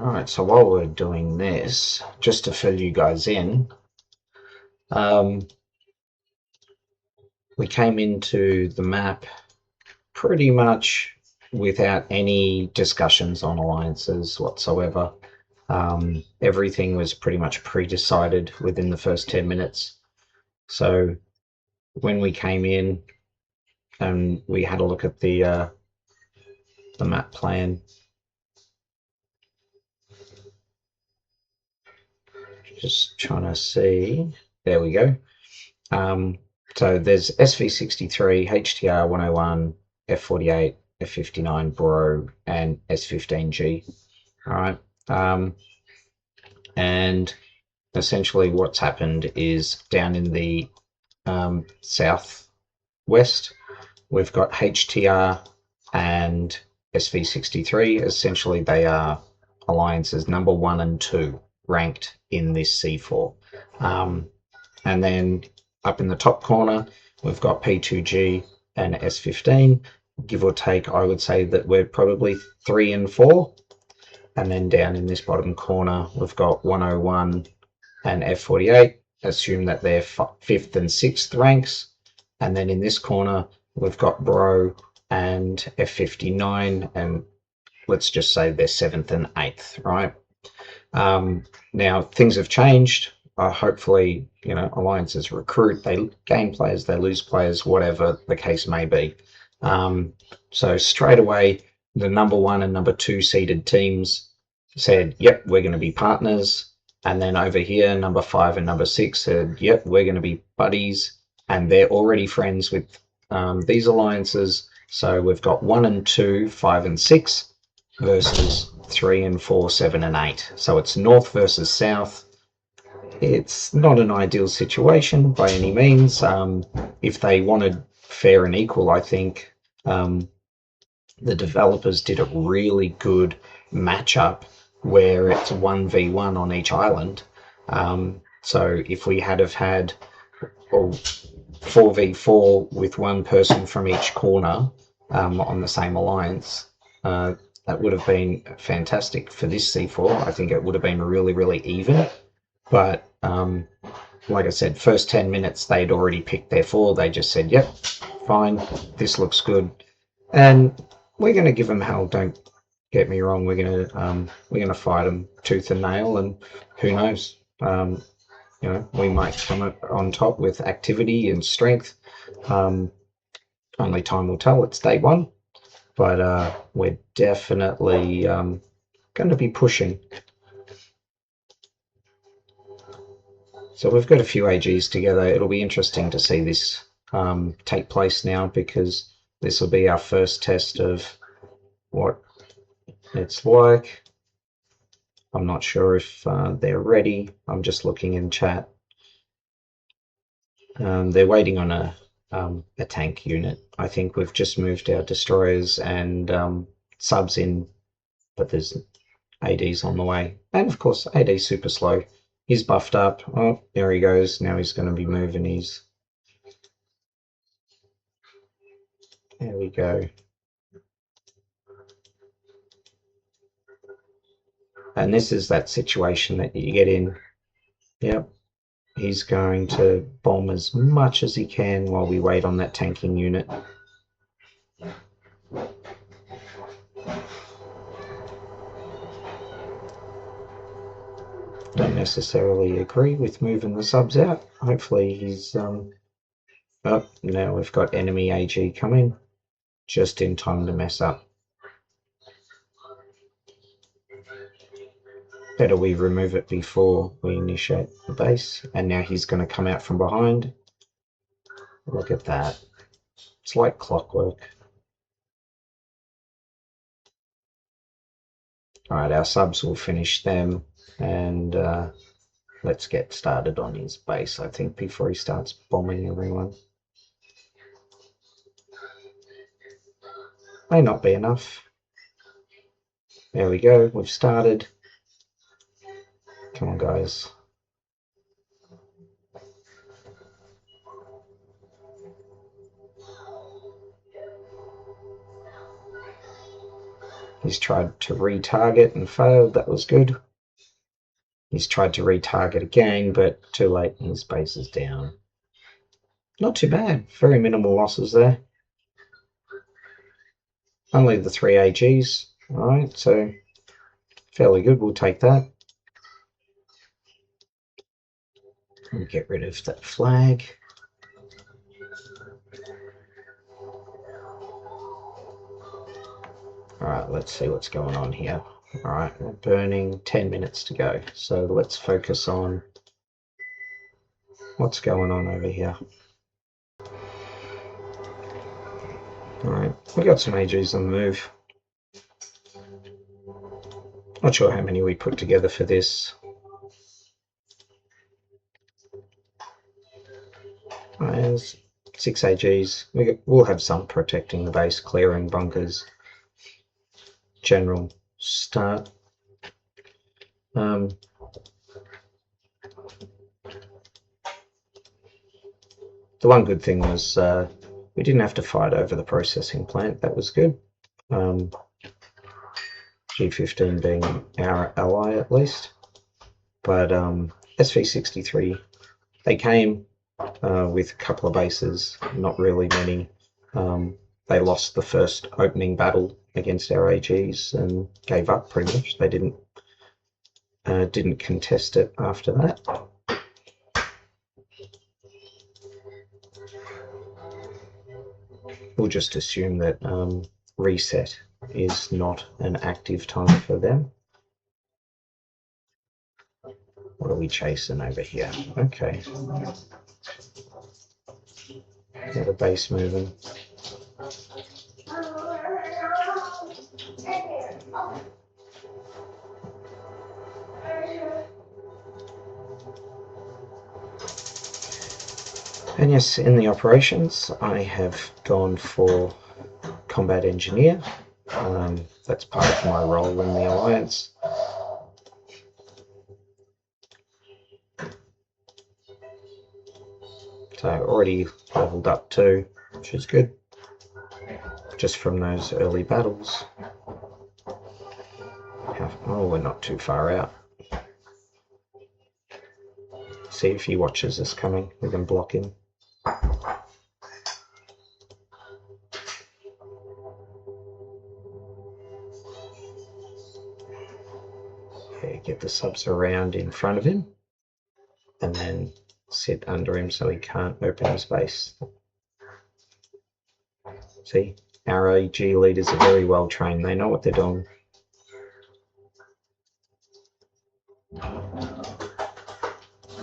Alright, so while we're doing this, just to fill you guys in, um, we came into the map pretty much without any discussions on alliances whatsoever. Everything was pretty much pre-decided within the first 10 minutes. So when we came in and we had a look at the map plan, just trying to see. There we go. So there's SV63, HTR 101, F48, F59 Bro, and S15G. All right. And essentially what's happened is down in the southwest, we've got HTR and SV63. Essentially, they are alliances number 1 and 2 ranked in this C4. And then up in the top corner, we've got P2G and S15. Give or take, I would say that we're probably 3 and 4. And then down in this bottom corner, we've got 101 and F48. Assume that they're 5th and 6th ranks. And then in this corner, we've got Bro and F59, and let's just say they're 7th and 8th, right? Now, things have changed. Hopefully, alliances recruit, they gain players, they lose players, whatever the case may be. So straight away, the number 1 and number 2 seeded teams said, yep, we're going to be partners. And then over here, number 5 and number 6 said, yep, we're going to be buddies. And they're already friends with these alliances. So we've got 1 and 2, 5 and 6 versus 3 and 4, 7 and 8. So it's north versus south. It's not an ideal situation by any means. If they wanted fair and equal, I think the developers did a really good matchup where it's 1v1 on each island. So if we had 4v4 with one person from each corner on the same alliance, that would have been fantastic for this C4. I think it would have been really, really even. But like I said, first 10 minutes, they'd already picked their 4. They just said, yep, fine, this looks good. And we're going to give them hell, don't get me wrong. We're going to fight them tooth and nail, and who knows? We might come on top with activity and strength. Only time will tell. It's day 1. But we're definitely going to be pushing. So we've got a few AGs together. It'll be interesting to see this take place now, because this will be our first test of what it's like. I'm not sure if they're ready. I'm just looking in chat. They're waiting on a tank unit. I think we've just moved our destroyers and subs in, but there's ADs on the way. And of course, AD's super slow. He's buffed up. Oh, there he goes. Now he's going to be moving his... There we go. And this is that situation that you get in. Yep. He's going to bomb as much as he can while we wait on that tanking unit. Don't necessarily agree with moving the subs out. Hopefully he's... Oh, now we've got enemy AG coming. Just in time to mess up. Better we remove it before we initiate the base. And now he's going to come out from behind. Look at that. It's like clockwork. Alright, our subs will finish them. And let's get started on his base, I think, before he starts bombing everyone. May not be enough. There we go, we've started. Come on, guys. He's tried to retarget and failed. That was good. He's tried to retarget again, but too late. His base is down. Not too bad. Very minimal losses there. Only the 3 AGs. Alright, so fairly good. We'll take that. We'll get rid of that flag. Alright, let's see what's going on here. Alright, we're burning 10 minutes to go. So let's focus on what's going on over here. Alright, we got some AGs on the move. Not sure how many we put together for this. There's 6 AGs. We'll have some protecting the base, clearing bunkers. General start. The one good thing was we didn't have to fight over the processing plant. That was good. G15 being our ally at least. But SV63, they came with a couple of bases, not really many. They lost the first opening battle against our AGs and gave up pretty much. They didn't contest it after that. We'll just assume that reset is not an active time for them. What are we chasing over here? Okay. Got a base moving. And yes, in the operations, I have gone for combat engineer. That's part of my role in the alliance. So already leveled up too, which is good. Just from those early battles. Oh, we're not too far out. See if he watches us coming, we can block him. Okay, get the subs around in front of him and then sit under him so he can't open his base. See, our AG leaders are very well trained, they know what they're doing.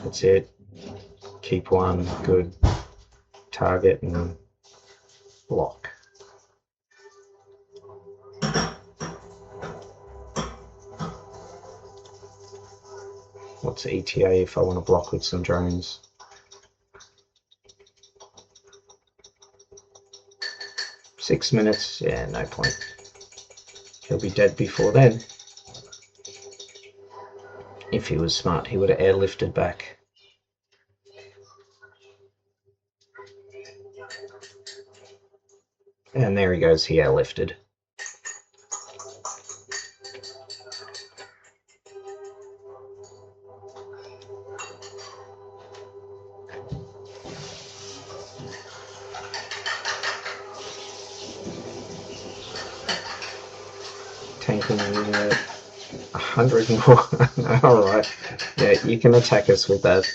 That's it. Keep one, good. Target and block. What's ETA if I want to block with some drones? Six minutes? Yeah, no point. He'll be dead before then. If he was smart, he would have airlifted back. And there he goes, he airlifted. Tanking 100 more. Alright. Yeah, you can attack us with that.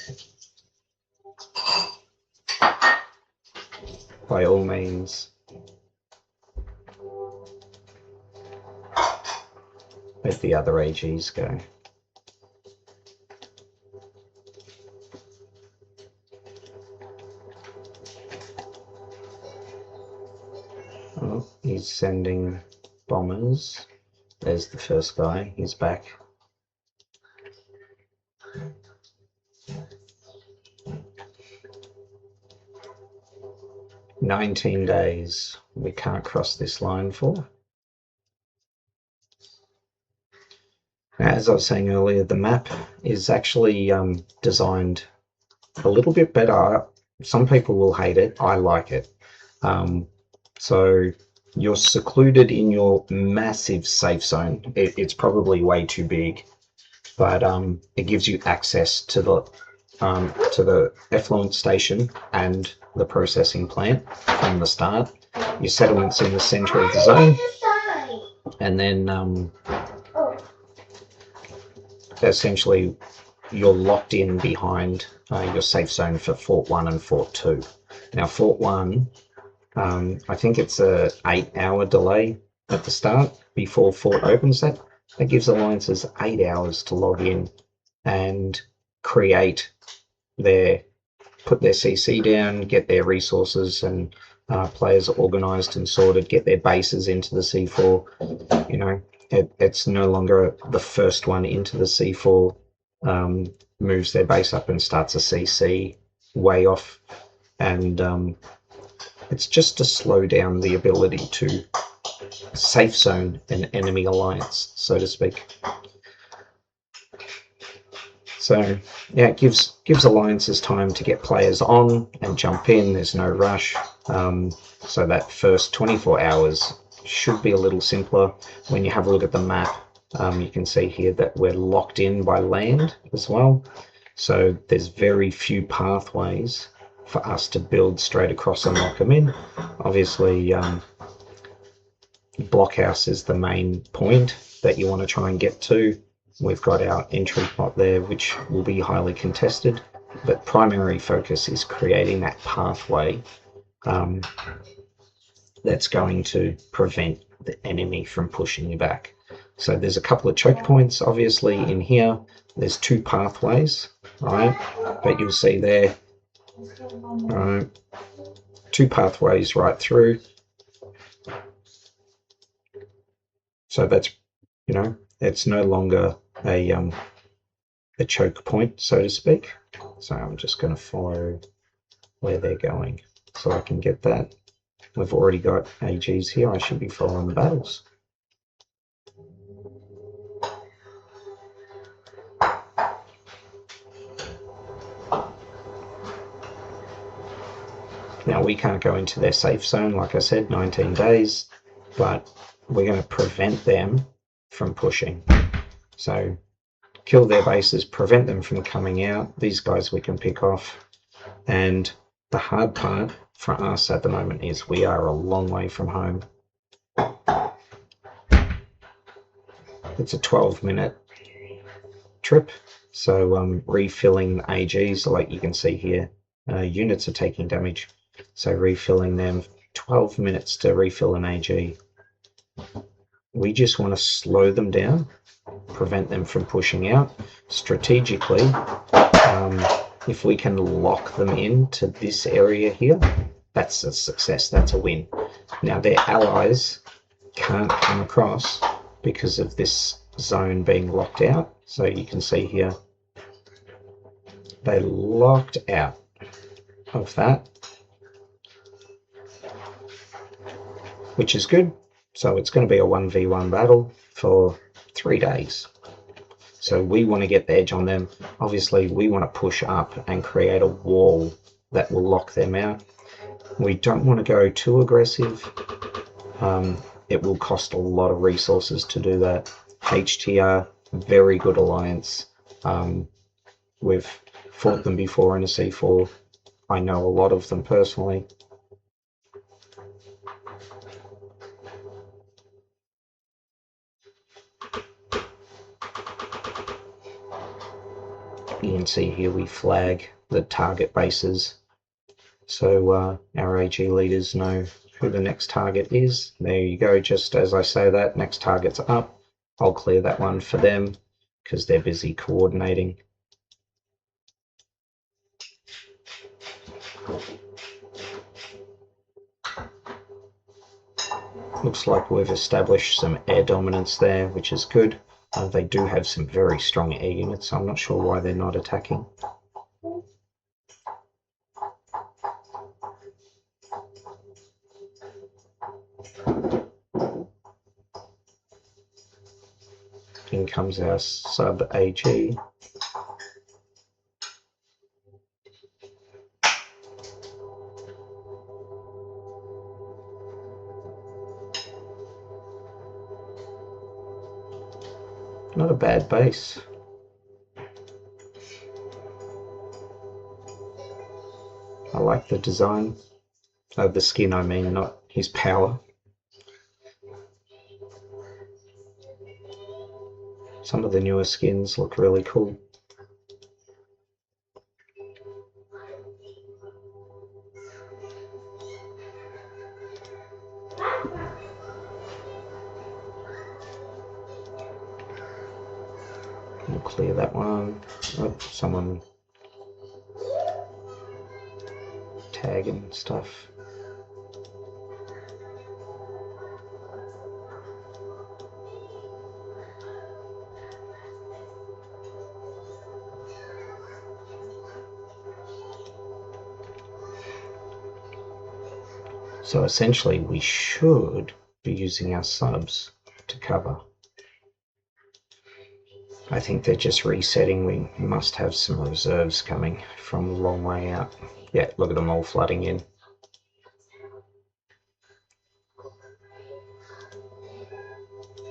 By all means. Let the other AGs go. Oh, he's sending bombers. There's the first guy, he's back. "19 days we can't cross this line for." As I was saying earlier, the map is actually designed a little bit better. Some people will hate it, I like it. So you're secluded in your massive safe zone. It's probably way too big, but it gives you access to the effluent station and the processing plant from the start. Your settlement's in the center of the zone, and then essentially you're locked in behind your safe zone for Fort 1 and Fort 2. Now, Fort 1, I think it's a 8-hour delay at the start before Fort opens. That gives alliances 8 hours to log in and create put their CC down, get their resources and players organized and sorted, get their bases into the C4. You know, it's no longer the first one into the C4 moves their base up and starts a CC way off, and it's just to slow down the ability to safe zone an enemy alliance, so to speak. So yeah, it gives alliances time to get players on and jump in. There's no rush. So that first 24 hours should be a little simpler. When you have a look at the map, you can see here that we're locked in by land as well. So there's very few pathways for us to build straight across and lock them in. Obviously, blockhouse is the main point that you want to try and get to. We've got our entry plot there, which will be highly contested, but primary focus is creating that pathway that's going to prevent the enemy from pushing you back. So there's a couple of choke points, obviously, in here. There's 2 pathways, right? But you'll see there, 2 pathways right through. So that's, you know, it's no longer a choke point, so to speak. So I'm just going to follow where they're going so I can get that. We've already got AGs here. I should be following the battles. Now, we can't go into their safe zone, like I said, 19 days, but we're going to prevent them from pushing. So kill their bases, prevent them from coming out. These guys we can pick off. And the hard part for us at the moment is we are a long way from home. It's a 12-minute trip. So refilling AGs, like you can see here, units are taking damage. So refilling them, 12 minutes to refill an AG. We just want to slow them down, prevent them from pushing out. Strategically, if we can lock them into this area here, that's a success, that's a win. Now their allies can't come across because of this zone being locked out. So you can see here, they locked out of that, which is good. So it's going to be a 1v1 battle for 3 days. So we want to get the edge on them. Obviously, we want to push up and create a wall that will lock them out. We don't want to go too aggressive. It will cost a lot of resources to do that. HTR, very good alliance. We've fought them before in a C4. I know a lot of them personally. You can see here we flag the target bases, so our AG leaders know who the next target is. There you go, just as I say that, next target's up. I'll clear that one for them because they're busy coordinating. Looks like we've established some air dominance there, which is good. They do have some very strong air units, so I'm not sure why they're not attacking. In comes our sub AG. Not a bad base. I like the design of the skin, I mean, not his power. Some of the newer skins look really cool. We'll clear that one. Oh, someone tagging stuff. So essentially we should be using our subs to cover. I think they're just resetting. We must have some reserves coming from a long way out. Yeah, look at them all flooding in.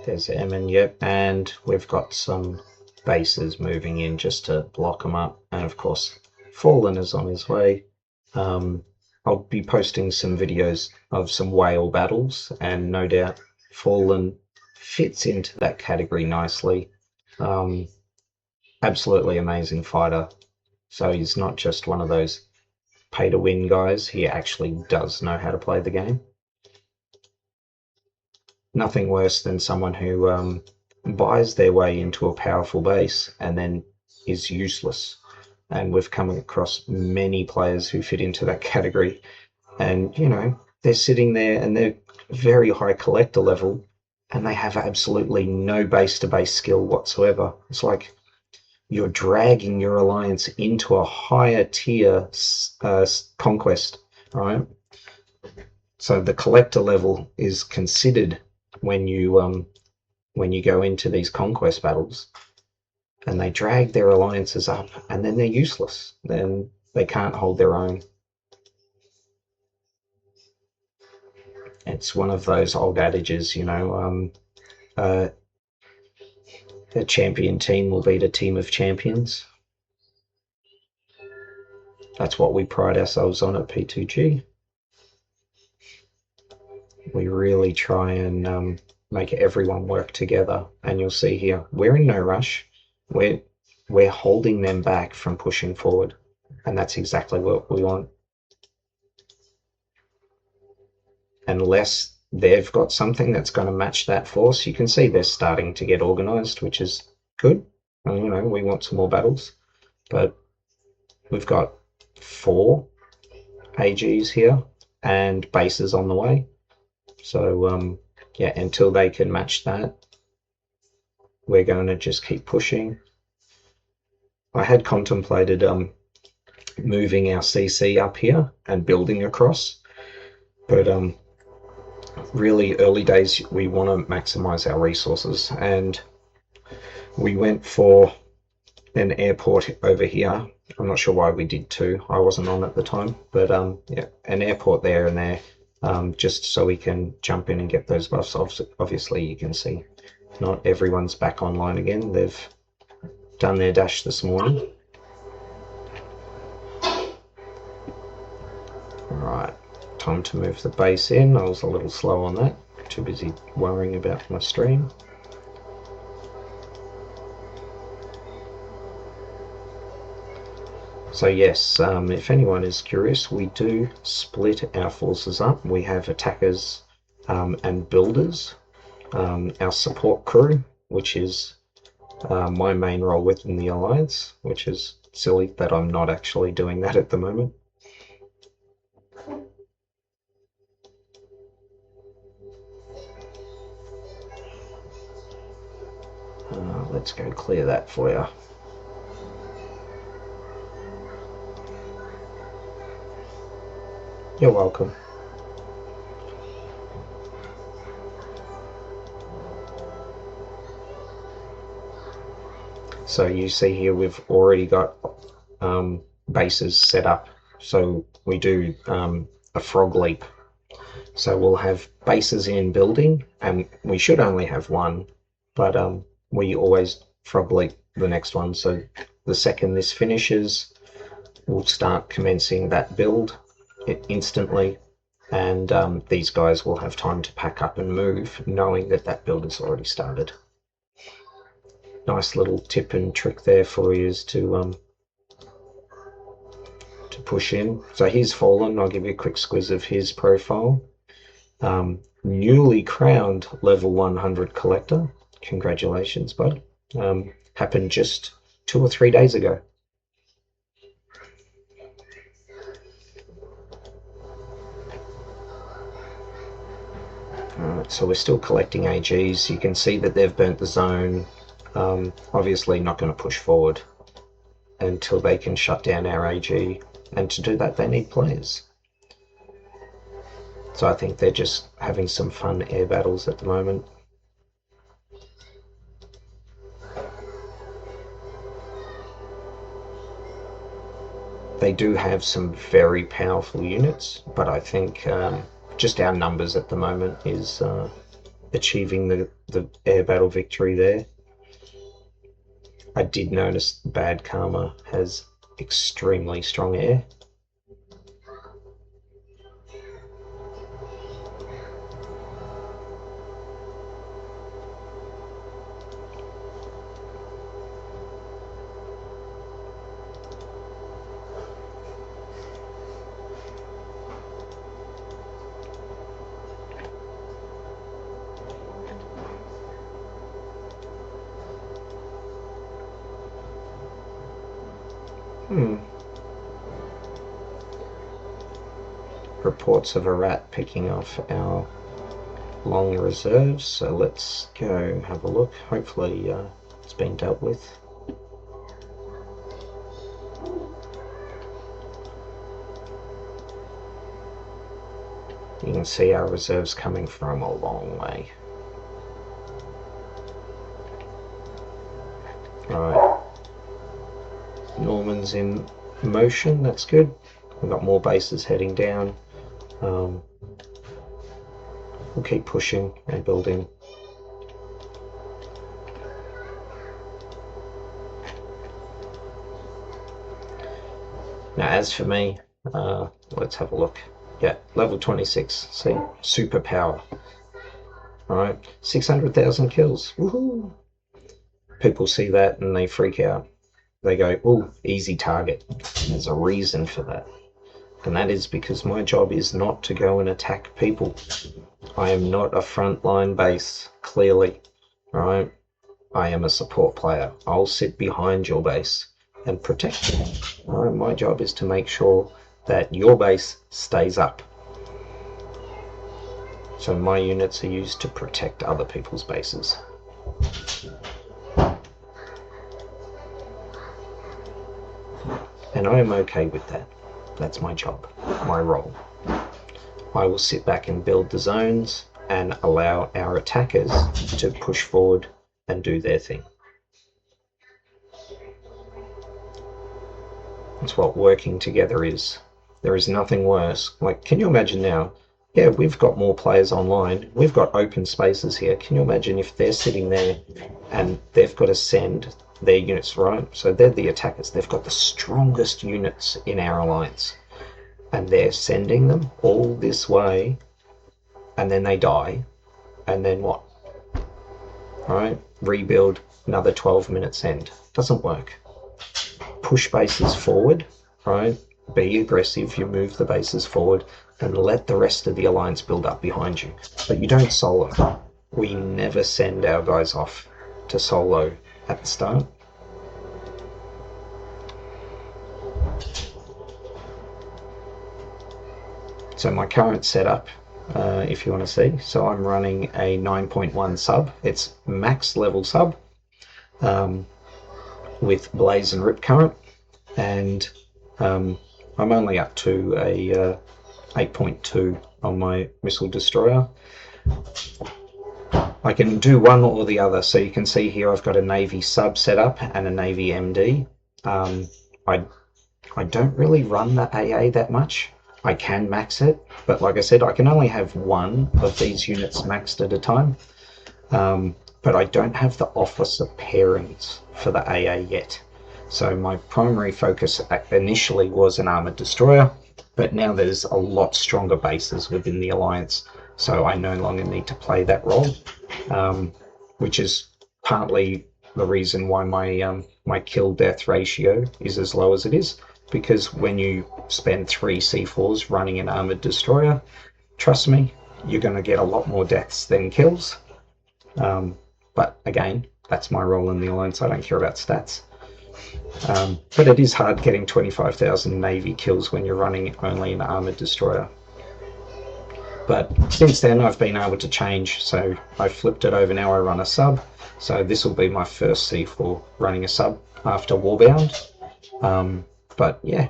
There's Emin, yep, and we've got some bases moving in just to block them up. And of course, Fallen is on his way. I'll be posting some videos of some whale battles, and no doubt Fallen fits into that category nicely. Absolutely amazing fighter. So he's not just one of those pay to win guys. He actually does know how to play the game. Nothing worse than someone who buys their way into a powerful base and then is useless. And we've come across many players who fit into that category. And, you know, they're sitting there and they're very high collector level and they have absolutely no base to base skill whatsoever. It's like you're dragging your alliance into a higher tier conquest, right? So the collector level is considered when you go into these conquest battles, and they drag their alliances up, and then they're useless. Then they can't hold their own. It's one of those old adages, you know. A champion team will beat a team of champions. That's what we pride ourselves on at P2G. We really try and make everyone work together. And you'll see here, we're in no rush. We're holding them back from pushing forward. And that's exactly what we want. Unless they've got something that's going to match that force, you can see they're starting to get organized, which is good. And, you know, we want some more battles. But we've got 4 AGs here and bases on the way. So, yeah, until they can match that, we're going to just keep pushing. I had contemplated moving our CC up here and building across, but really early days we want to maximize our resources, and we went for an airport over here. I'm not sure why we did 2. I wasn't on at the time, but yeah, an airport there and there, just so we can jump in and get those buffs. Obviously you can see not everyone's back online again. They've done their dash this morning. Right, time to move the base in. I was a little slow on that, too busy worrying about my stream. So yes, if anyone is curious, we do split our forces up. We have attackers and builders. Our support crew, which is my main role within the Alliance, which is silly that I'm not actually doing that at the moment. Let's go clear that for you. You're welcome. So you see here we've already got bases set up. So we do a frog leap. So we'll have bases in building, and we should only have one, but we always frog leap the next one. So the second this finishes, we'll start commencing that build instantly, and these guys will have time to pack up and move, knowing that that build has already started. Nice little tip and trick there for you is to push in. So he's fallen. I'll give you a quick squiz of his profile. Newly crowned level 100 collector. Congratulations, bud. Happened just 2 or 3 days ago. Alright, so we're still collecting AGs. You can see that they've burnt the zone. Obviously not going to push forward until they can shut down our AG, and to do that they need players. So I think they're just having some fun air battles at the moment. They do have some very powerful units, but I think just our numbers at the moment is achieving the air battle victory there. I did notice Bad Karma has extremely strong air. Reports of a rat picking off our long reserves, so let's go have a look. Hopefully it's been dealt with. You can see our reserves coming from a long way. Alright, Norman's in motion, that's good. We've got more bases heading down. We'll keep pushing and building. Now as for me, let's have a look. Yeah, level 26, see, superpower. Alright, 600,000 kills, woohoo! People see that and they freak out. They go, oh, easy target. There's a reason for that. And that is because my job is not to go and attack people. I am not a frontline base, clearly. Right? I am a support player. I'll sit behind your base and protect you. Right? My job is to make sure that your base stays up. So my units are used to protect other people's bases. And I am okay with that. That's my job, my role. I will sit back and build the zones and allow our attackers to push forward and do their thing. That's what working together is. There is nothing worse. Like, can you imagine now? Yeah, we've got more players online. We've got open spaces here. Can you imagine if they're sitting there and they've got to send their units, right? So they're the attackers. They've got the strongest units in our alliance. And they're sending them all this way. And then they die. And then what? Right? Rebuild, another 12 minutes end. Doesn't work. Push bases forward, right? Be aggressive. You move the bases forward and let the rest of the alliance build up behind you. But you don't solo. We never send our guys off to solo at the start. So my current setup, if you want to see, so I'm running a 9.1 sub. It's max level sub with Blaze and Rip Current, and I'm only up to a 8.2 on my Missile Destroyer. I can do one or the other. So you can see here I've got a Navy sub set up and a Navy MD. I don't really run the AA that much. I can max it, but like I said, I can only have one of these units maxed at a time. but I don't have the officer pairings for the AA yet. So my primary focus initially was an armored destroyer, but now there's a lot stronger bases within the Alliance, so I no longer need to play that role, which is partly the reason why my kill-death ratio is as low as it is, because when you spend 3 C4s running an armored destroyer, trust me, you're going to get a lot more deaths than kills. But again, that's my role in the Alliance. I don't care about stats. But it is hard getting 25,000 Navy kills when you're running only an armored destroyer. But since then I've been able to change, so I flipped it over. Now I run a sub, so this will be my first C4 running a sub after Warbound. But yeah,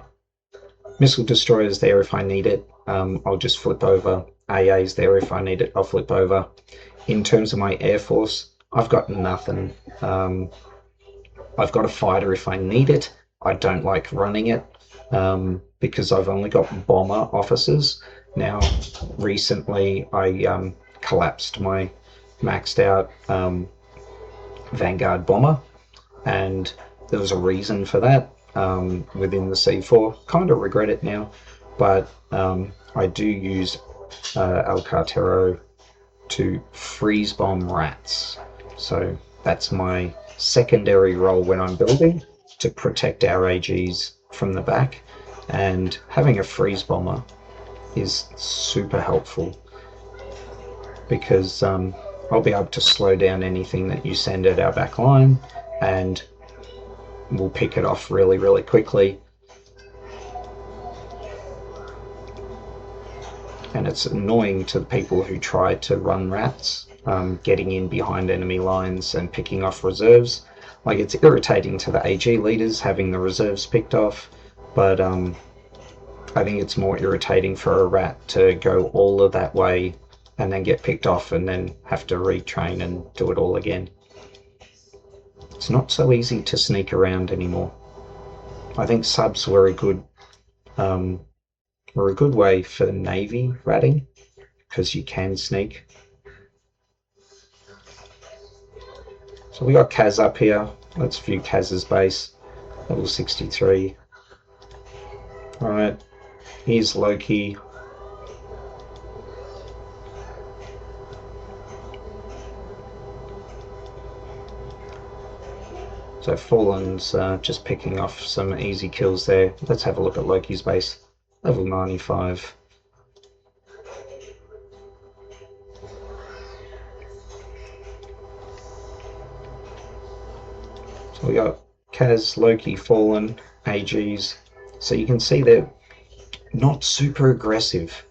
missile destroyers there if I need it. I'll just flip over. AA's there if I need it, I'll flip over. In terms of my Air Force, I've got nothing. I've got a fighter if I need it. I don't like running it because I've only got bomber officers. Now, recently I collapsed my maxed out Vanguard bomber, and there was a reason for that within the C4. Kind of regret it now, but I do use El Cartero to freeze bomb rats. So that's my secondary role when I'm building, to protect our AGs from the back, and having a freeze bomber is super helpful because I'll be able to slow down anything that you send at our back line, and we'll pick it off really, really quickly. And it's annoying to the people who try to run rats, getting in behind enemy lines and picking off reserves. Like, it's irritating to the AG leaders having the reserves picked off, but I think it's more irritating for a rat to go all of that way and then get picked off and then have to retrain and do it all again. It's not so easy to sneak around anymore. I think subs were a good way for Navy ratting, because you can sneak. So we got Kaz up here. Let's view Kaz's base, level 63. Alright, here's Loki. So Fallen's just picking off some easy kills there. Let's have a look at Loki's base. Level 95. So we got Kaz, Loki, Fallen, AGs. So you can see they're not super aggressive.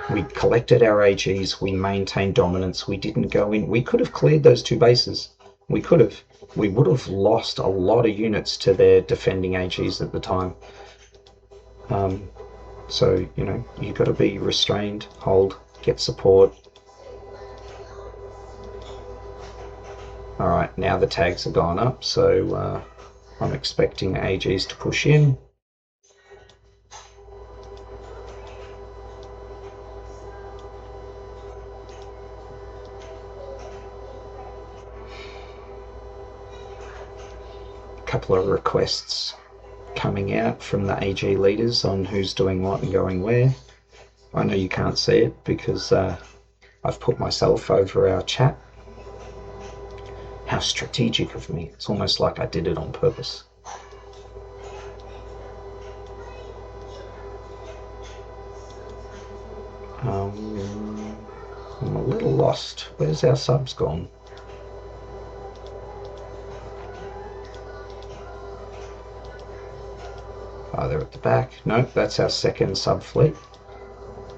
We collected our AGs, we maintained dominance, we didn't go in. We could have cleared those 2 bases. We could have. We would have lost a lot of units to their defending AGs at the time. So, you know, you've got to be restrained, hold, get support. Alright, now the tags have gone up, so I'm expecting AGs to push in. Couple of requests coming out from the AG leaders on who's doing what and going where. I know you can't see it because I've put myself over our chat. How strategic of me. It's almost like I did it on purpose. I'm a little lost. Where's our subs gone? Oh, they're at the back. Nope, that's our second sub-fleet.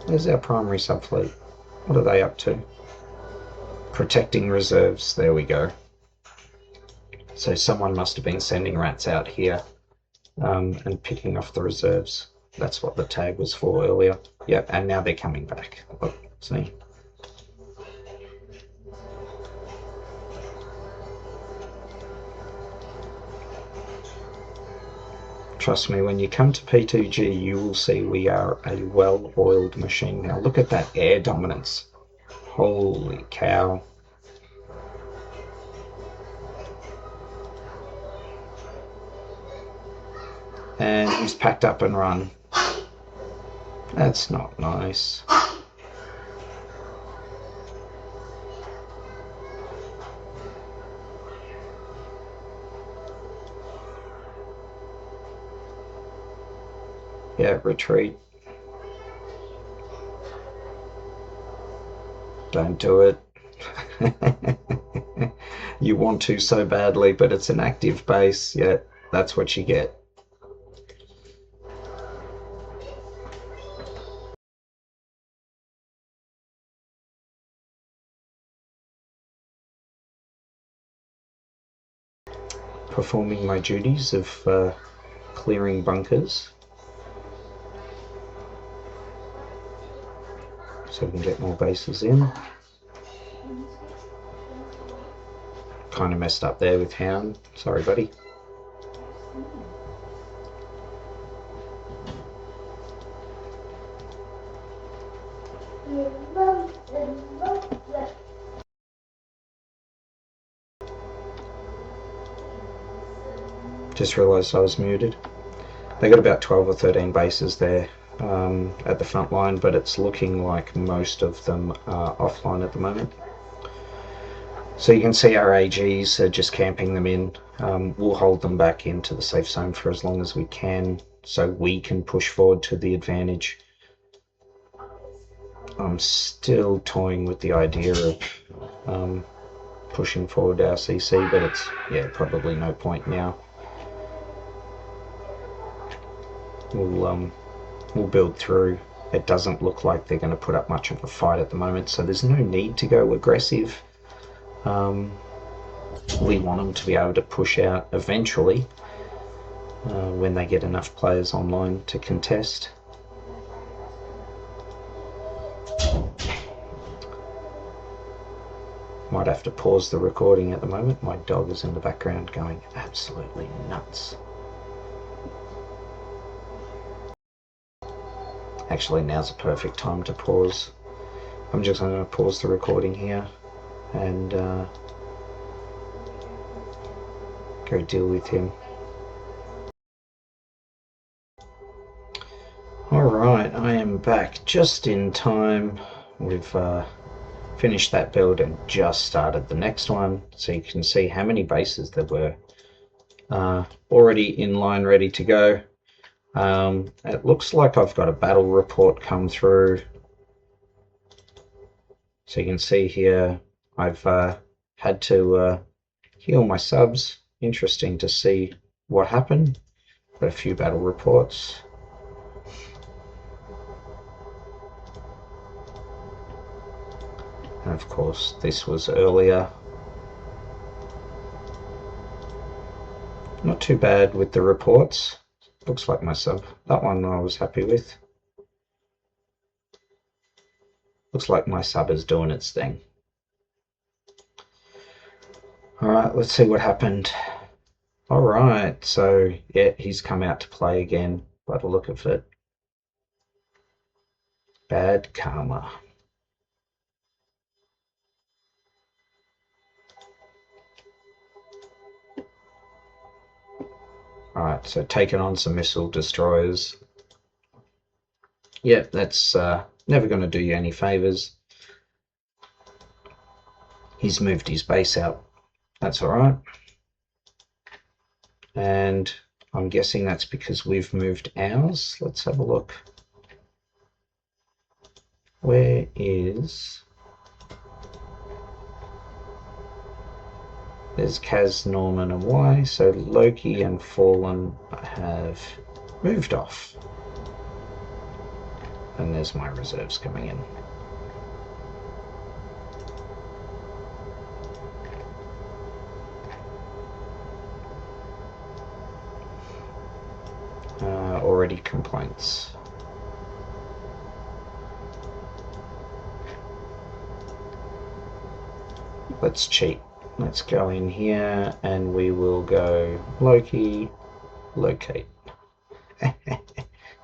Where's our primary sub-fleet? What are they up to? Protecting reserves. There we go. So someone must have been sending rats out here and picking off the reserves. That's what the tag was for earlier. Yep, and now they're coming back. Look, see? Trust me, when you come to P2G, you will see we are a well-oiled machine. Now look at that air dominance. Holy cow. And he's packed up and run. That's not nice. Yeah, retreat. Don't do it. You want to so badly, but it's an active base. Yeah, that's what you get. Performing my duties of clearing bunkers so we can get more bases in. Kind of messed up there with Hound. Sorry, buddy. Just realised I was muted. They got about 12 or 13 bases there at the front line, but it's looking like most of them are offline at the moment. So you can see our AGs are just camping them in. We'll hold them back into the safe zone for as long as we can so we can push forward to the advantage. I'm still toying with the idea of pushing forward our CC, but it's, yeah, probably no point now. We'll build through. It doesn't look like they're going to put up much of a fight at the moment, so there's no need to go aggressive. We want them to be able to push out eventually when they get enough players online to contest. Might have to pause the recording at the moment. My dog is in the background going absolutely nuts. Actually, now's a perfect time to pause. I'm just going to pause the recording here and go deal with him. Alright, I am back just in time. We've finished that build and just started the next one, so you can see how many bases there were already in line ready to go. It looks like I've got a battle report come through. So you can see here I've had to heal my subs. Interesting to see what happened. Got a few battle reports. And of course this was earlier. Not too bad with the reports. Looks like my sub. That one I was happy with. Looks like my sub is doing its thing. Alright, let's see what happened. Alright, so yeah, he's come out to play again by the look of it. Bad karma. Alright, so taking on some missile destroyers. Yep, that's never going to do you any favours. He's moved his base out. That's alright. And I'm guessing that's because we've moved ours. Let's have a look. Where is... There's Kaz, Norman and Y, so Loki and Fallen have moved off. And there's my reserves coming in. Already complaints. Let's cheat. Let's go in here and we will go Loki, locate.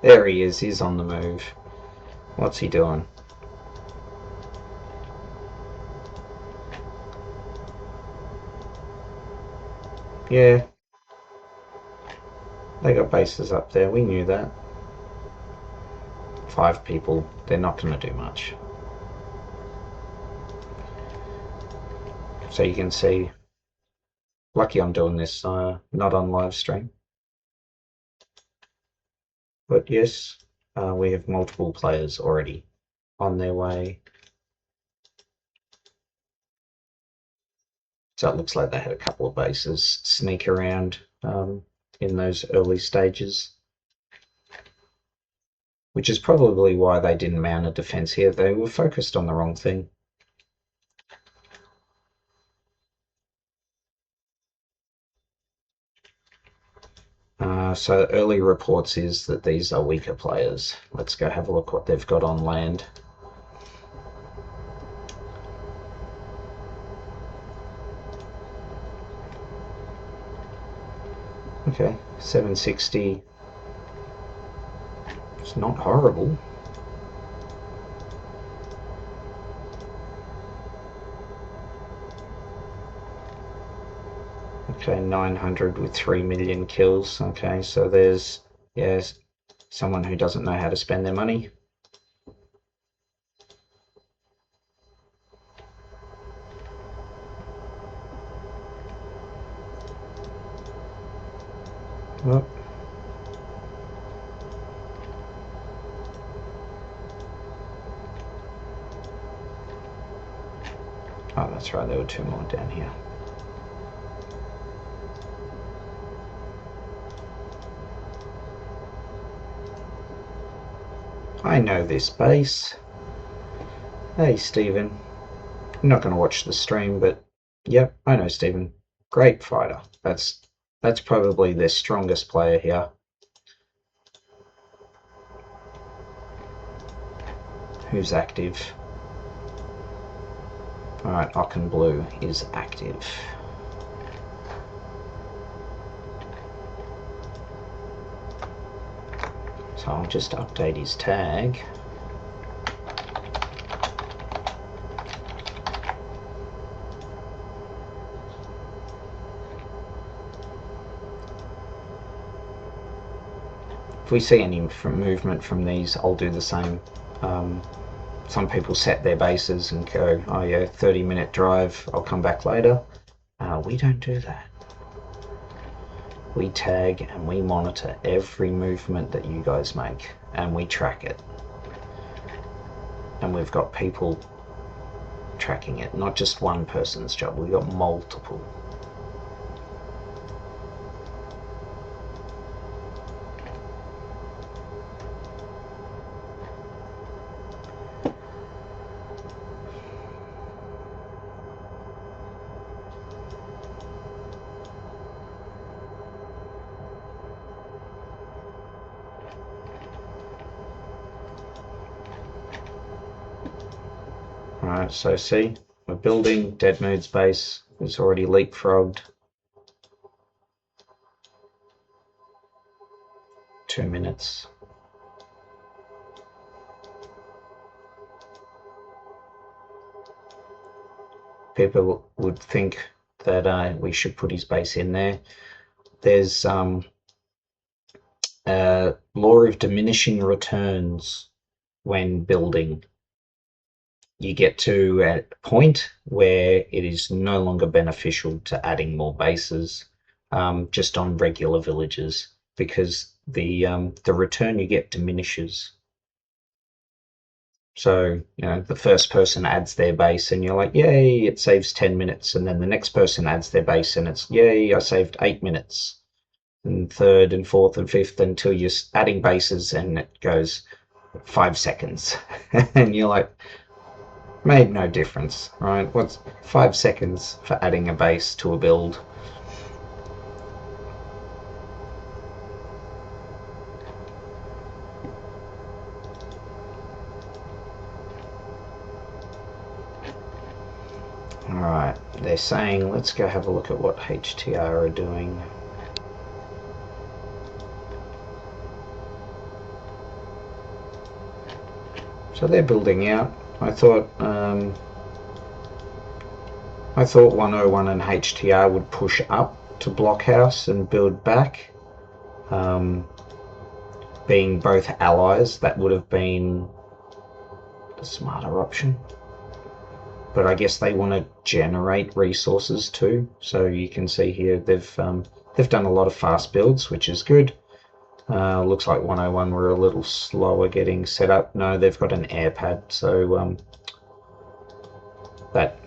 There he is, he's on the move. What's he doing? Yeah, They got bases up there, we knew that. 5 people, they're not going to do much. So you can see, lucky I'm doing this not on live stream. But yes, we have multiple players already on their way. So it looks like they had a couple of bases sneak around in those early stages, which is probably why they didn't mount a defense here. They were focused on the wrong thing. So early reports is that these are weaker players. Let's go have a look what they've got on land. Okay, 760. It's not horrible. Okay, 900 with 3 million kills. Okay, so there's, yes, someone who doesn't know how to spend their money. Oh. Oh, that's right, there were 2 more down here. I know this base. Hey, Stephen. I'm not going to watch the stream, but yep, I know Stephen. Great fighter. That's probably their strongest player here. Who's active? Alright, Ocken Blue is active. So I'll just update his tag. If we see any movement from these, I'll do the same. Some people set their bases and go, oh yeah, 30-minute drive, I'll come back later. We don't do that. We tag and we monitor every movement that you guys make, and we track it. And we've got people tracking it, not just one person's job, we've got multiple. Alright, so see, we're building. Dead Mood's base is already leapfrogged. 2 minutes. People would think that we should put his base in there. There's law of diminishing returns when building. You get to a point where it is no longer beneficial to adding more bases just on regular villages, because the return you get diminishes. So, you know, the first person adds their base and you're like, yay, it saves 10 minutes. And then the next person adds their base and it's, yay, I saved 8 minutes. And third and fourth and fifth until you're adding bases and it goes 5 seconds. And you're like, made no difference, right? What's 5 seconds for adding a base to a build? Alright, they're saying, let's go have a look at what HTR are doing. So they're building out. I thought 101 and HTR would push up to Blockhouse and build back. Being both allies, that would have been the smarter option. But I guess they want to generate resources too. So you can see here they've done a lot of fast builds, which is good. Looks like 101 were a little slower getting set up. No, they've got an air pad, so that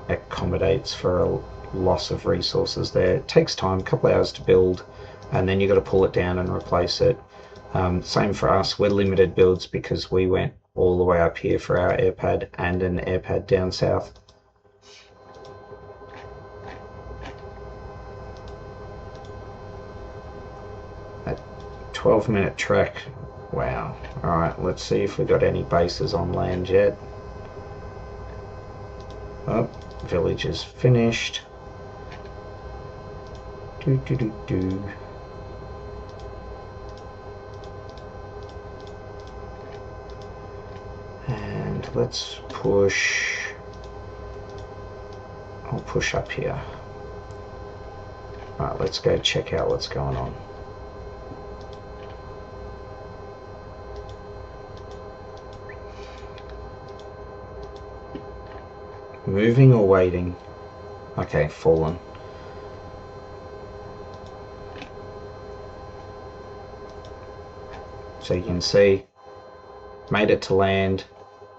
accommodates for a loss of resources there. It takes time, a couple of hours to build, and then you've got to pull it down and replace it. Same for us, we're limited builds because we went all the way up here for our air pad and an air pad down south. That 12-minute trek, wow. Alright, let's see if we got any bases on land yet. Oh, village is finished. And let's push. I'll push up here. Alright, let's go check out what's going on. Moving or waiting? Okay, fallen. So you can see, made it to land.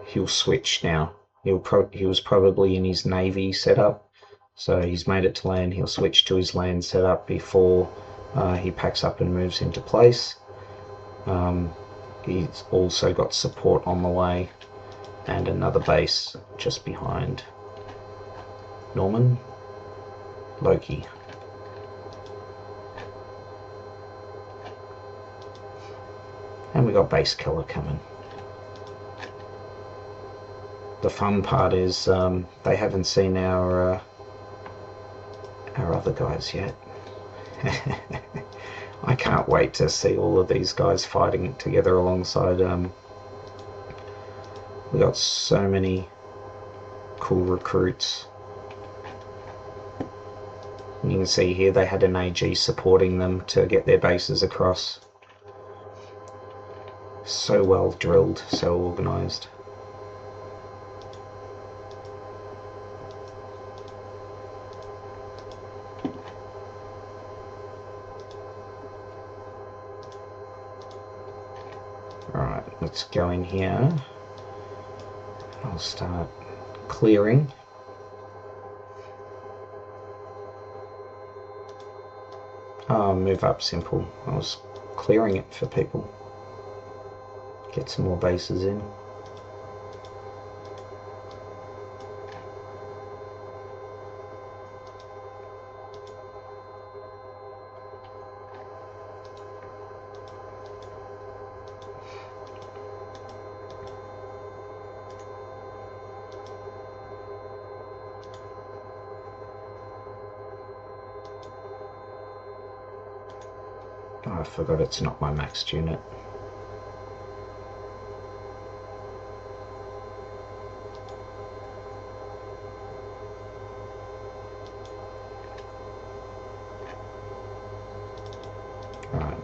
He'll switch now. He was probably in his navy setup, so he's made it to land. He'll switch to his land setup before he packs up and moves into place. He's also got support on the way and another base just behind Norman. Loki. And we got base killer coming. The fun part is they haven't seen our other guys yet. I can't wait to see all of these guys fighting together alongside. We got so many cool recruits. And you can see here they had an AG supporting them to get their bases across. So well drilled, so organised. Alright, let's go in here. I'll start clearing. Oh, move up simple. I was clearing it for people. Get some more bases in. Oh, I forgot it's not my maxed unit. Right.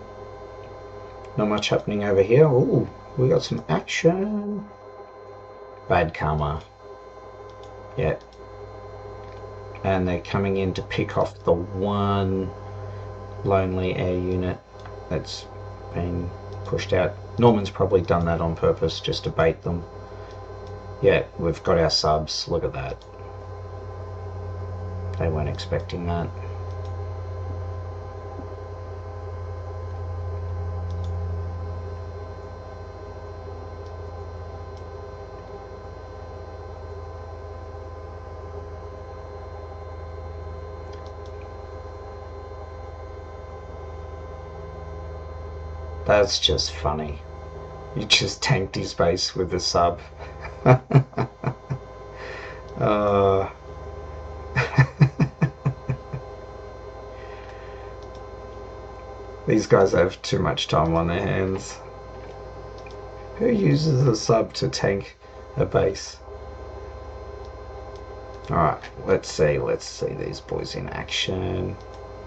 Not much happening over here. Ooh, we got some action. Bad karma. Yeah. And they're coming in to pick off the one lonely air unit that's been pushed out. Norman's probably done that on purpose just to bait them. Yeah, we've got our subs. Look at that. They weren't expecting that. That's just funny. You just tanked his base with the sub. These guys have too much time on their hands. Who uses a sub to tank a base? Alright, let's see these boys in action.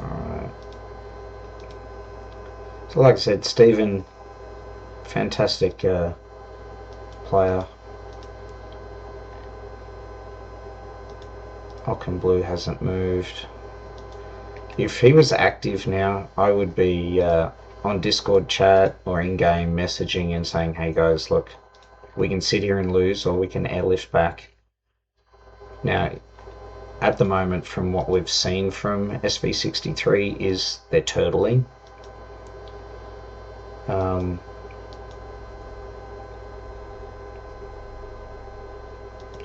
Alright. So like I said, Stephen, fantastic player. Ockham Blue hasn't moved. If he was active now, I would be on Discord chat or in-game messaging and saying, hey guys, look, we can sit here and lose or we can airlift back. Now, at the moment, from what we've seen from SV63, is they're turtling.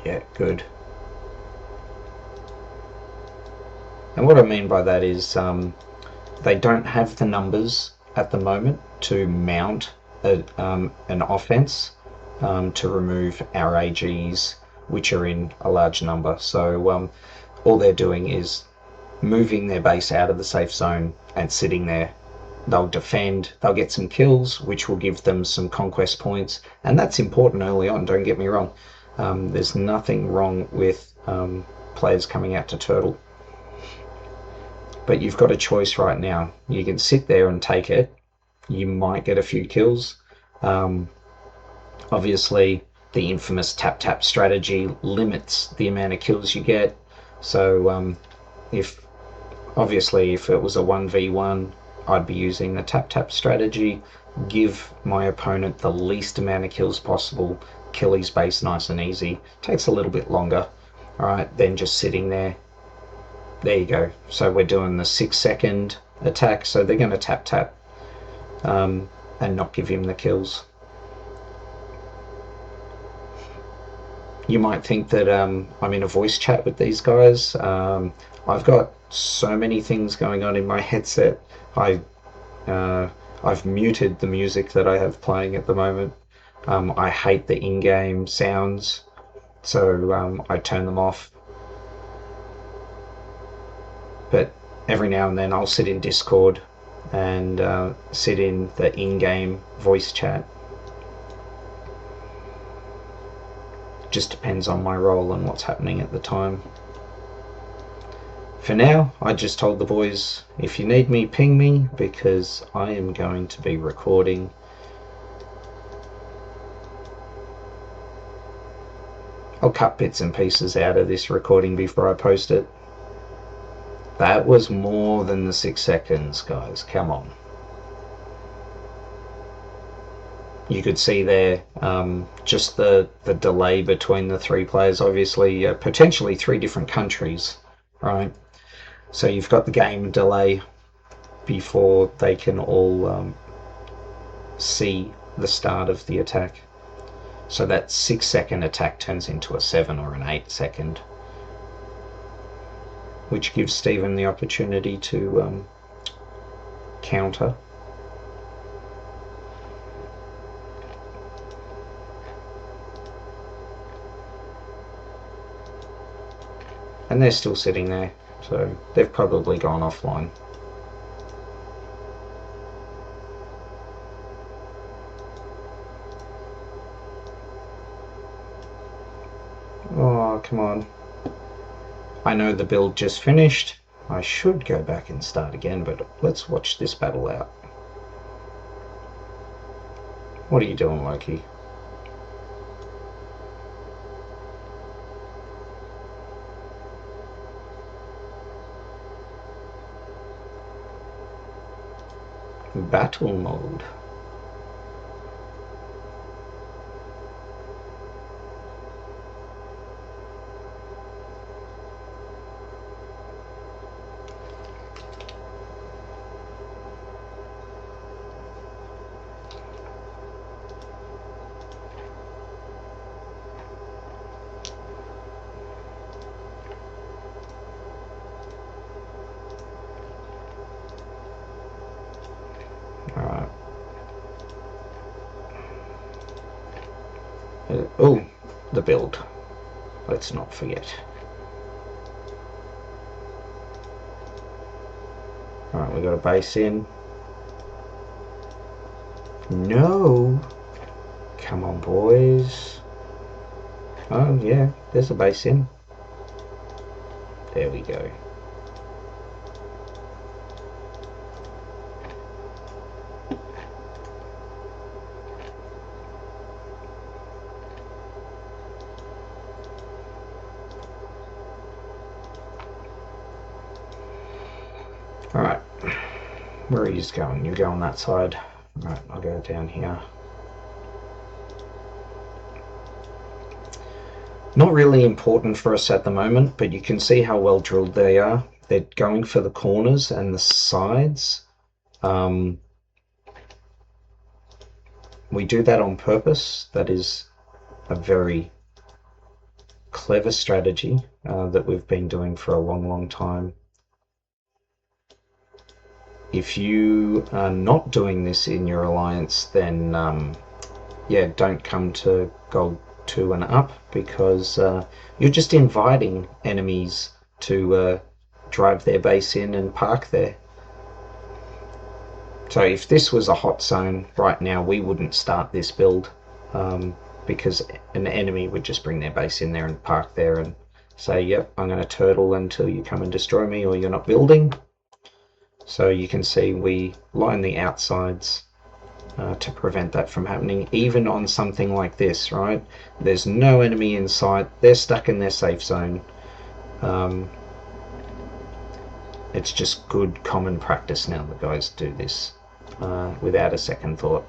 Yeah, good. And what I mean by that is they don't have the numbers at the moment to mount an offense to remove our AGs, which are in a large number. So all they're doing is moving their base out of the safe zone and sitting there. They'll defend, they'll get some kills, which will give them some conquest points, and that's important early on, don't get me wrong. There's nothing wrong with players coming out to turtle. But you've got a choice right now. You can sit there and take it. You might get a few kills. Obviously, the infamous tap-tap strategy limits the amount of kills you get. So if it was a 1v1, I'd be using the tap-tap strategy, give my opponent the least amount of kills possible, kill his base nice and easy. Takes a little bit longer, alright, than just sitting there. There you go. So we're doing the 6-second attack, so they're going to tap-tap and not give him the kills. You might think that I'm in a voice chat with these guys. I've got so many things going on in my headset. I've muted the music that I have playing at the moment. I hate the in-game sounds, so I turn them off. But every now and then I'll sit in Discord and sit in the in-game voice chat. Just depends on my role and what's happening at the time. For now, I just told the boys, if you need me, ping me, because I am going to be recording. I'll cut bits and pieces out of this recording before I post it. That was more than the 6 seconds, guys. Come on. You could see there just the delay between the three players. Obviously, potentially 3 different countries, right? So you've got the game delay before they can all see the start of the attack. So that 6-second attack turns into a 7 or an 8-second. Which gives Stephen the opportunity to counter. And they're still sitting there, so they've probably gone offline. Oh, come on. I know the build just finished. I should go back and start again, but let's watch this battle out. What are you doing, Loki? Battle mode. Oh, the build. Let's not forget. Alright, we got a base in. No! Come on, boys. Oh, yeah, there's a base in. There we go. Alright, where are you going? You go on that side. Alright, I'll go down here. Not really important for us at the moment, but you can see how well drilled they are. They're going for the corners and the sides. We do that on purpose. That is a very clever strategy that we've been doing for a long time. If you are not doing this in your alliance, then yeah, don't come to gold 2 and up, because you're just inviting enemies to drive their base in and park there. So if this was a hot zone right now, we wouldn't start this build, because an enemy would just bring their base in there and park there and say, yep, I'm going to turtle until you come and destroy me or you're not building. So you can see we line the outsides to prevent that from happening, even on something like this, right? There's no enemy in sight, they're stuck in their safe zone. It's just good common practice now that guys do this without a second thought.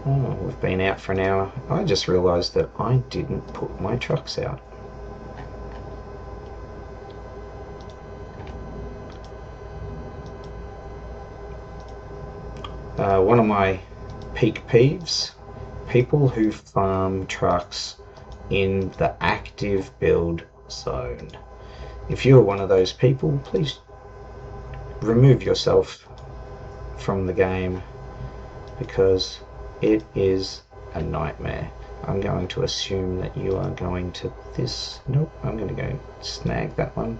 Oh, we've been out for an hour. I just realised that I didn't put my trucks out. One of my peak peeves, people who farm trucks in the active build zone. If you're one of those people, please remove yourself from the game, because it is a nightmare. I'm going to assume that you are going to this. Nope, I'm going to go snag that one.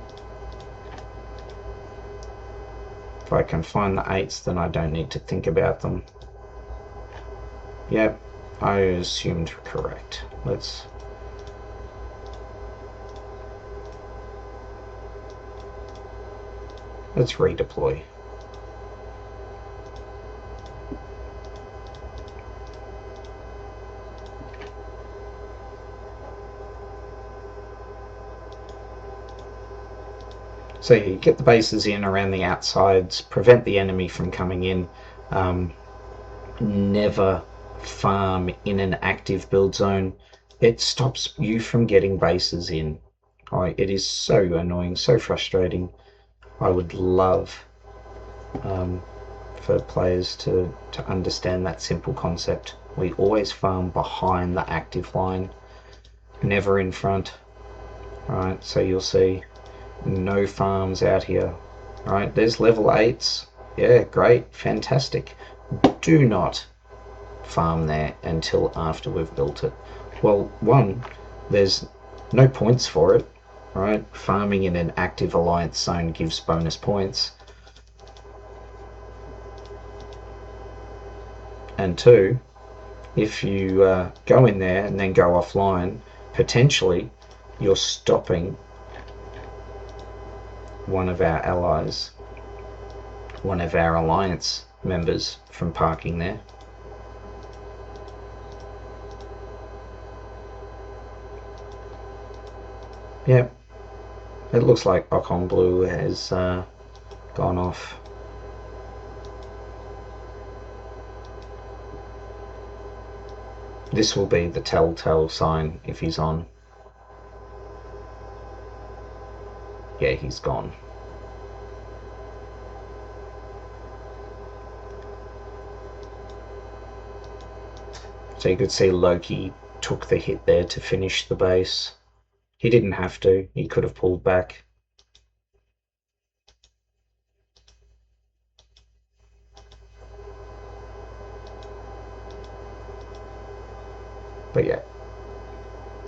If I can find the 8s, then I don't need to think about them. Yep, I assumed correct. Let's redeploy. So you get the bases in around the outsides, prevent the enemy from coming in. Never farm in an active build zone. It stops you from getting bases in. It is so annoying, so frustrating. I would love for players to understand that simple concept. We always farm behind the active line, never in front. Right, so you'll see no farms out here. Right, there's level 8s. Yeah, great, fantastic. Do not farm there until after we've built it. Well, one, there's no points for it. Right, farming in an active alliance zone gives bonus points. And two, if you go in there and then go offline, potentially you're stopping one of our allies, one of our alliance members from parking there. Yep, it looks like Ocon Blue has gone off. This will be the telltale sign if he's on. Yeah, he's gone. So you could see Loki took the hit there to finish the base. He didn't have to, he could have pulled back. But yeah,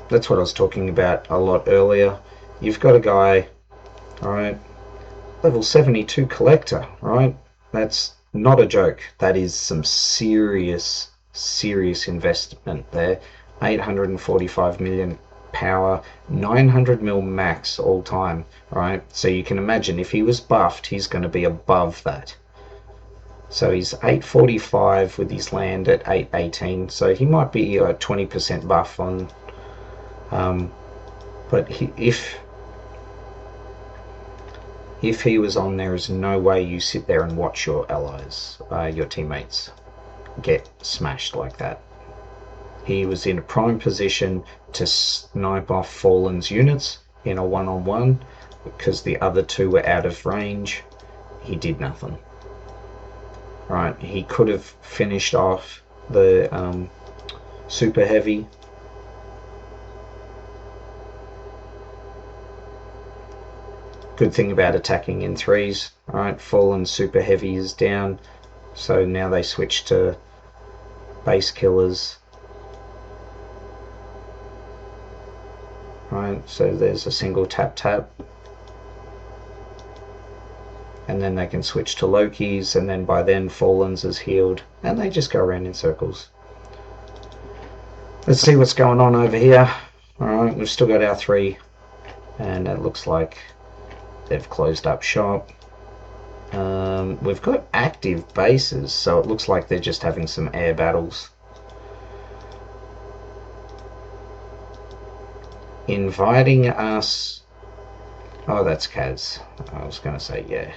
that's what I was talking about a lot earlier. You've got a guy, alright, level 72 collector, right? That's not a joke. That is some serious investment there. 845 million power, 900 mil max all time, right? So you can imagine if he was buffed, he's going to be above that. So he's 845 with his land at 818, so he might be a 20% buff on But if he was on, there is no way you sit there and watch your allies, your teammates, get smashed like that. He was in a prime position to snipe off Fallen's units in a one-on-one because the other two were out of range. He did nothing. Right, he could have finished off the super heavy. Good thing about attacking in threes. Right, Fallen super heavy is down, so now they switch to base killers. Right, so there's a single tap, and then they can switch to Loki's, and then by then Fallen's is healed, and they just go around in circles. Let's see what's going on over here. Alright, we've still got our 3, and it looks like they've closed up shop. We've got active bases, so it looks like they're just having some air battles. Inviting us. Oh, that's Kaz. I was going to say, yeah.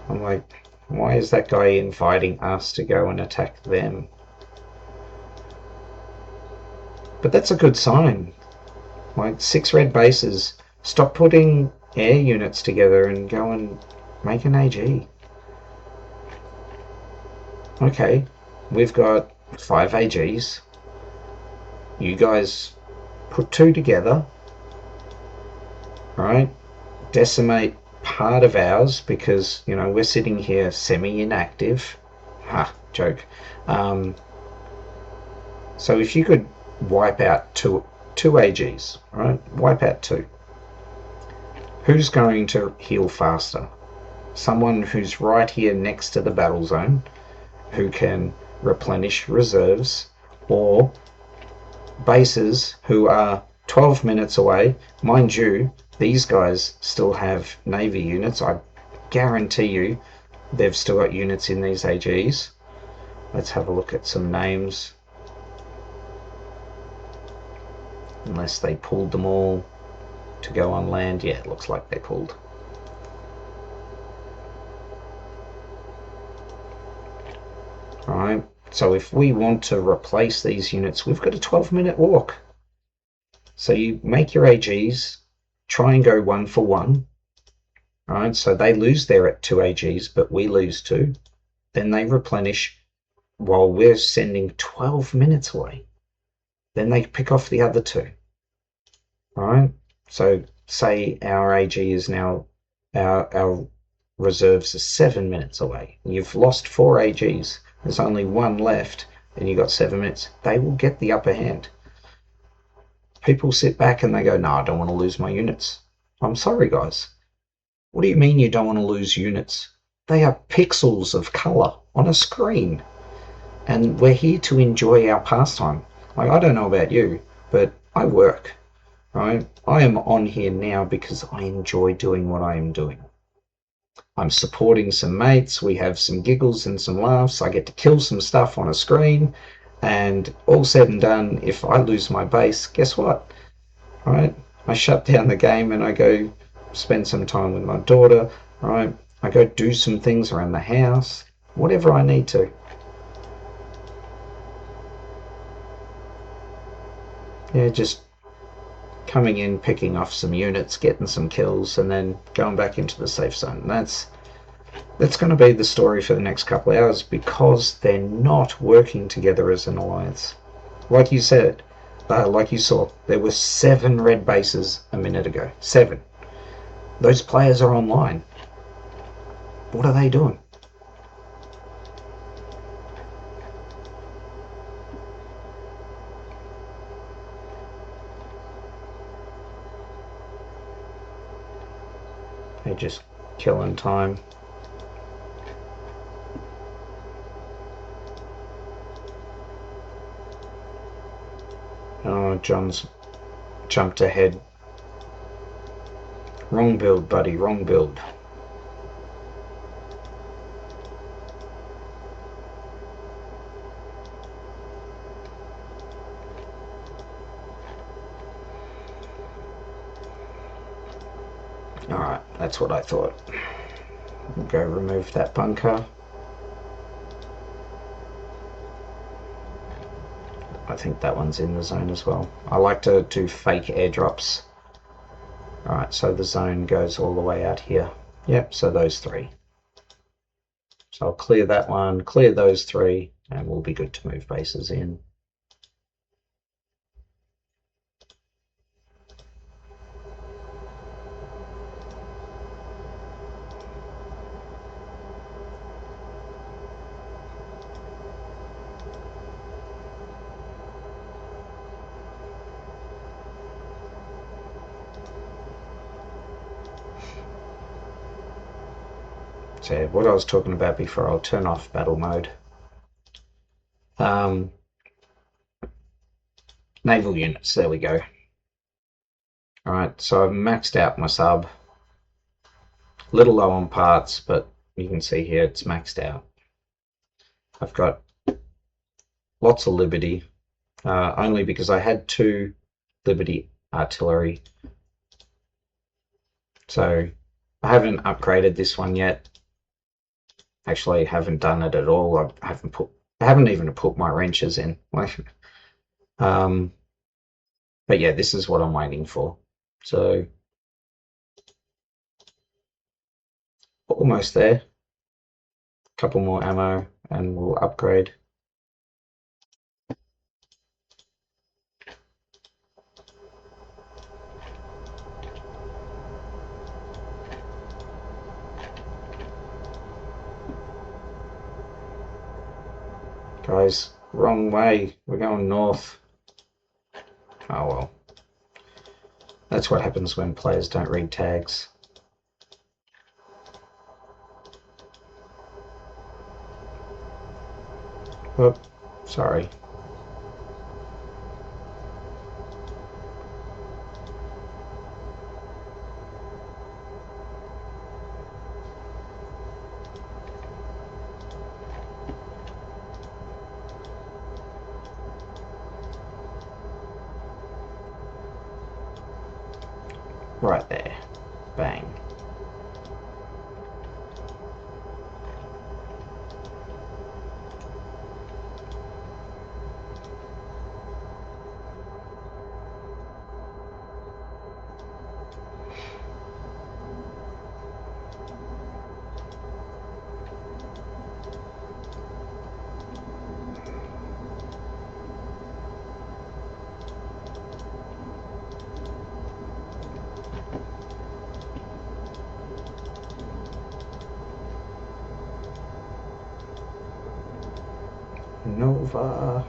I'm like, why is that guy inviting us to go and attack them? But that's a good sign. Like, 6 red bases. Stop putting air units together and go and make an AG. Okay, we've got 5 AGs. You guys put 2 together. Right? Decimate part of ours because, you know, we're sitting here semi-inactive. Ha, joke. So if you could wipe out two AGs, right? Wipe out 2. Who's going to heal faster? Someone who's right here next to the battle zone, who can replenish reserves, or bases who are 12 minutes away. Mind you, these guys still have Navy units. I guarantee you they've still got units in these AGs. Let's have a look at some names. Unless they pulled them all to go on land. Yeah, it looks like they pulled. Alright, so if we want to replace these units, we've got a 12-minute walk. So you make your AGs, try and go 1 for 1. Alright, so they lose their 2 AGs, but we lose 2. Then they replenish while we're sending 12 minutes away. Then they pick off the other 2. Alright, so say our AG is now, our reserves are 7 minutes away. You've lost 4 AGs. There's only 1 left, and you've got 7 minutes. They will get the upper hand. People sit back and they go, no, I don't want to lose my units. I'm sorry, guys. What do you mean you don't want to lose units? They are pixels of colour on a screen. And we're here to enjoy our pastime. Like, I don't know about you, but I work, right? I am on here now because I enjoy doing what I am doing. I'm supporting some mates, we have some giggles and some laughs, I get to kill some stuff on a screen, and all said and done, if I lose my base, guess what? Right? I shut down the game and I go spend some time with my daughter, right? I go do some things around the house, whatever I need to. Yeah, just coming in, picking off some units, getting some kills, and then going back into the safe zone. That's going to be the story for the next couple of hours because they're not working together as an alliance. Like you said, like you saw, there were 7 red bases a minute ago. 7. Those players are online. What are they doing? They're just killing time. Oh, John's jumped ahead. Wrong build, buddy, wrong build. Alright, that's what I thought. We'll go remove that bunker. I think that one's in the zone as well. I like to do fake airdrops. Alright, so the zone goes all the way out here. Yep, so those three. So I'll clear that one, clear those three, and we'll be good to move bases in. So what I was talking about before, I'll turn off battle mode. Naval units, there we go. Alright, so I've maxed out my sub. A little low on parts, but you can see here it's maxed out. I've got lots of Liberty, only because I had 2 Liberty artillery. So I haven't upgraded this one yet. Actually, I haven't done it at all. I haven't even put my wrenches in. But yeah, this is what I'm waiting for. So almost there. A couple more ammo and we'll upgrade. Guys, wrong way. We're going north. Oh well. That's what happens when players don't read tags. Whoop, sorry. Right there. Bang. Nova.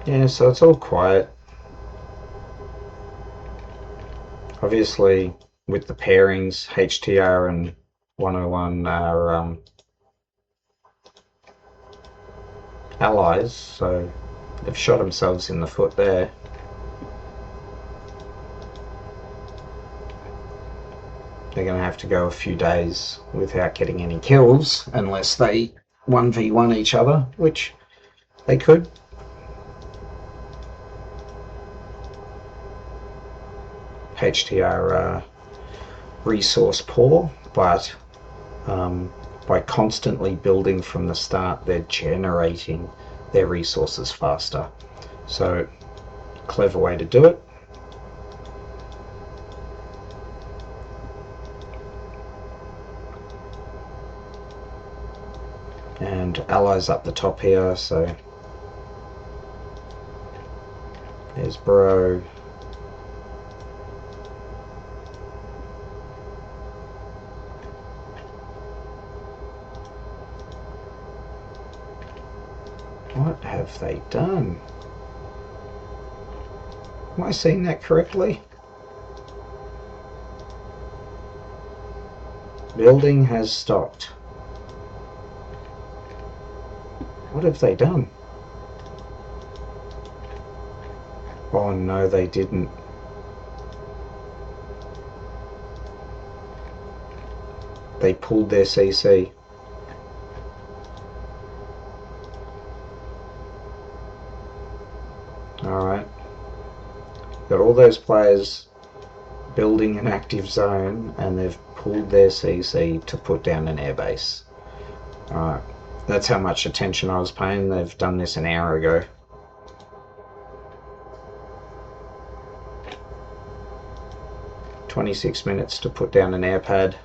Yeah, so it's all quiet. Obviously, with the pairings, HTR and 101 are allies, so they've shot themselves in the foot there. They're going to have to go a few days without getting any kills unless they 1v1 each other, which they could. HTR resource poor, but by constantly building from the start, they're generating their resources faster. So, clever way to do it. And allies up the top here, so there's Bro. What have they done? Am I seeing that correctly? Building has stopped. What have they done? Oh no, they didn't. They pulled their CC. Alright. Got all those players building an active zone, and they've pulled their CC to put down an airbase. Alright. That's how much attention I was paying. They've done this an hour ago. "26 minutes to put down an air pad."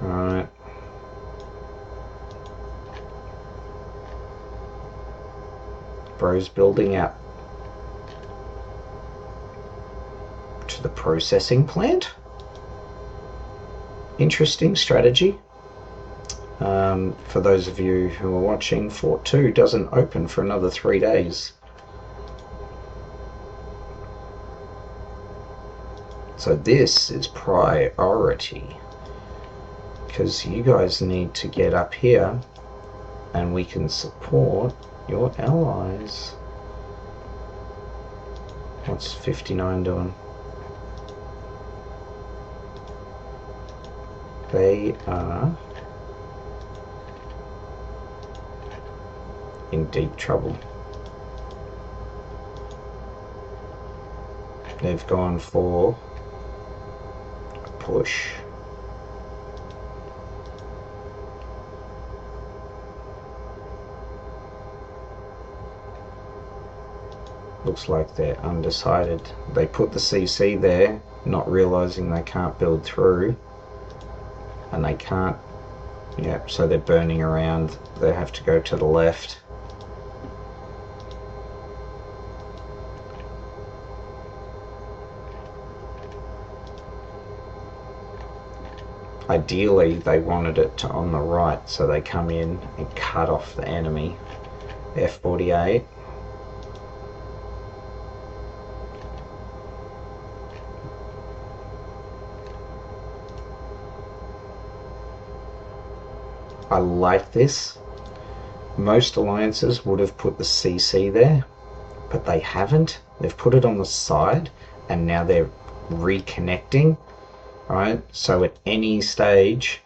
Alright. Bro's building out to the processing plant. Interesting strategy. For those of you who are watching, Fort 2 doesn't open for another 3 days. So this is priority, because you guys need to get up here and we can support your allies. What's 59 doing? They are in deep trouble. They've gone for a push. Looks like they're undecided. They put the CC there, not realizing they can't build through, and they can't. Yeah, so they're burning around. They have to go to the left. Ideally, they wanted it on the right, so they come in and cut off the enemy. F-48. I like this. Most alliances would have put the CC there, but they haven't. They've put it on the side, and now they're reconnecting. Right, so at any stage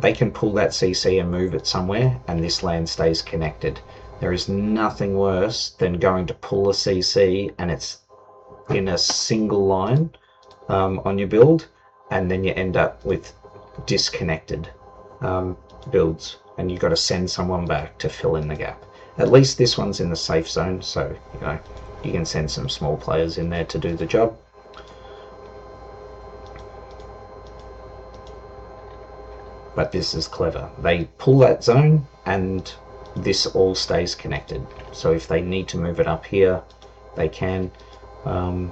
they can pull that CC and move it somewhere, and this land stays connected. There is nothing worse than going to pull a CC and it's in a single line on your build, and then you end up with disconnected builds, and you've got to send someone back to fill in the gap. At least this one's in the safe zone, so you can send some small players in there to do the job. But this is clever. They pull that zone and this all stays connected. So if they need to move it up here, they can. I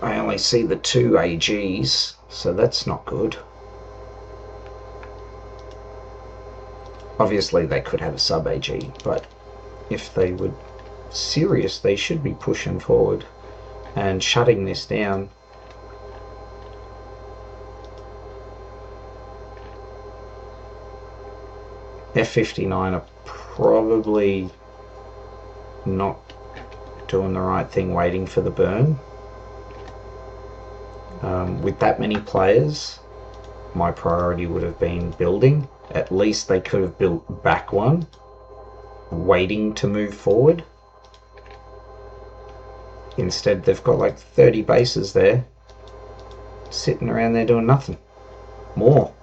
only see the 2 AGs, so that's not good. Obviously they could have a sub AG, but if they were serious, they should be pushing forward and shutting this down. F-59 are probably not doing the right thing, waiting for the burn. With that many players, my priority would have been building. At least they could have built back one, waiting to move forward. Instead, they've got like 30 bases there, sitting around there doing nothing. More.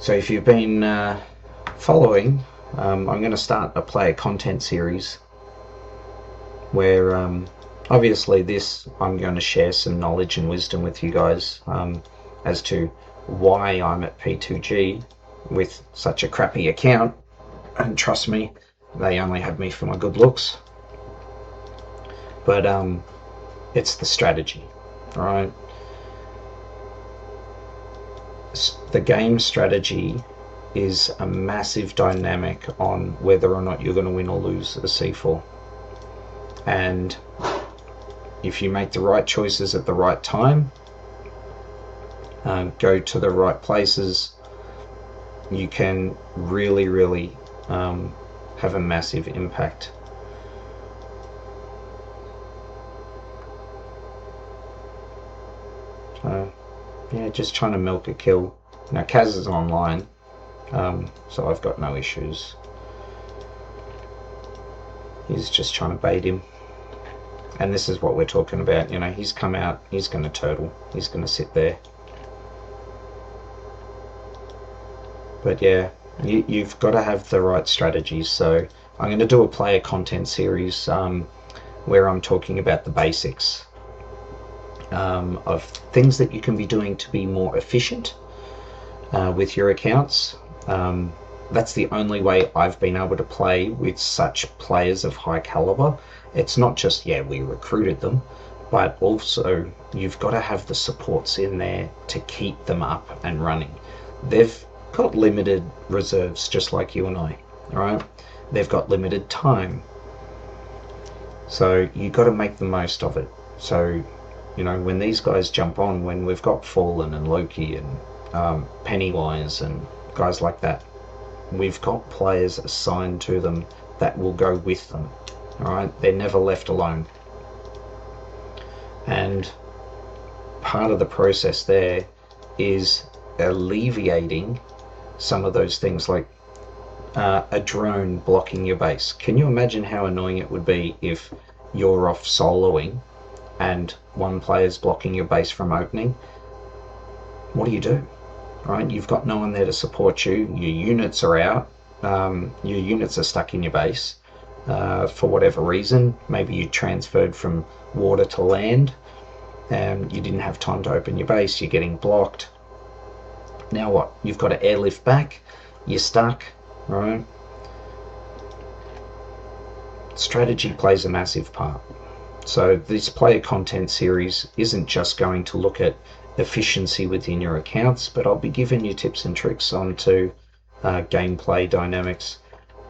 So if you've been following, I'm going to start a player content series where obviously this I'm going to share some knowledge and wisdom with you guys as to why I'm at P2G with such a crappy account, and trust me, they only have me for my good looks, but it's the strategy, right? The game strategy is a massive dynamic on whether or not you're going to win or lose a C4. And if you make the right choices at the right time, go to the right places, you can really have a massive impact. So yeah, just trying to milk a kill. Now Kaz is online, so I've got no issues. He's just trying to bait him. And this is what we're talking about, you know, he's come out, he's going to turtle, he's going to sit there. But yeah, you've got to have the right strategies. So I'm going to do a player content series where I'm talking about the basics of things that you can be doing to be more efficient with your accounts. That's the only way I've been able to play with such players of high caliber. It's not just, yeah, we recruited them, but also you've got to have the supports in there to keep them up and running. They've got limited reserves, just like you and I, right? They've got limited time. So you've got to make the most of it. So, you know, when these guys jump on, when we've got Fallen and Loki and Pennywise and guys like that, we've got players assigned to them that will go with them. All right, they're never left alone. And part of the process there is alleviating some of those things, like a drone blocking your base. Can you imagine how annoying it would be if you're off soloing and one player's blocking your base from opening? What do? Right, you've got no one there to support you. Your units are out. Your units are stuck in your base for whatever reason. Maybe you transferred from water to land and you didn't have time to open your base. You're getting blocked. Now what? You've got to airlift back. You're stuck, right? Strategy plays a massive part. So this player content series isn't just going to look at efficiency within your accounts, but I'll be giving you tips and tricks onto gameplay dynamics.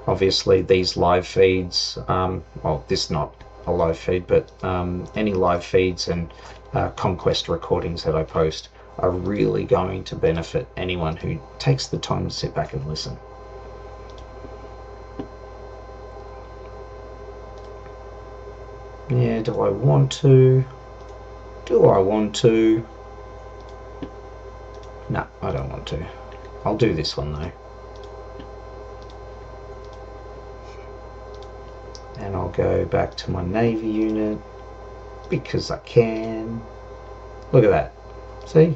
Obviously these live feeds, well, this not a live feed, but any live feeds and Conquest recordings that I post are really going to benefit anyone who takes the time to sit back and listen. Yeah, do I want to? No, I don't want to. I'll do this one though. And I'll go back to my Navy unit because I can. Look at that. See?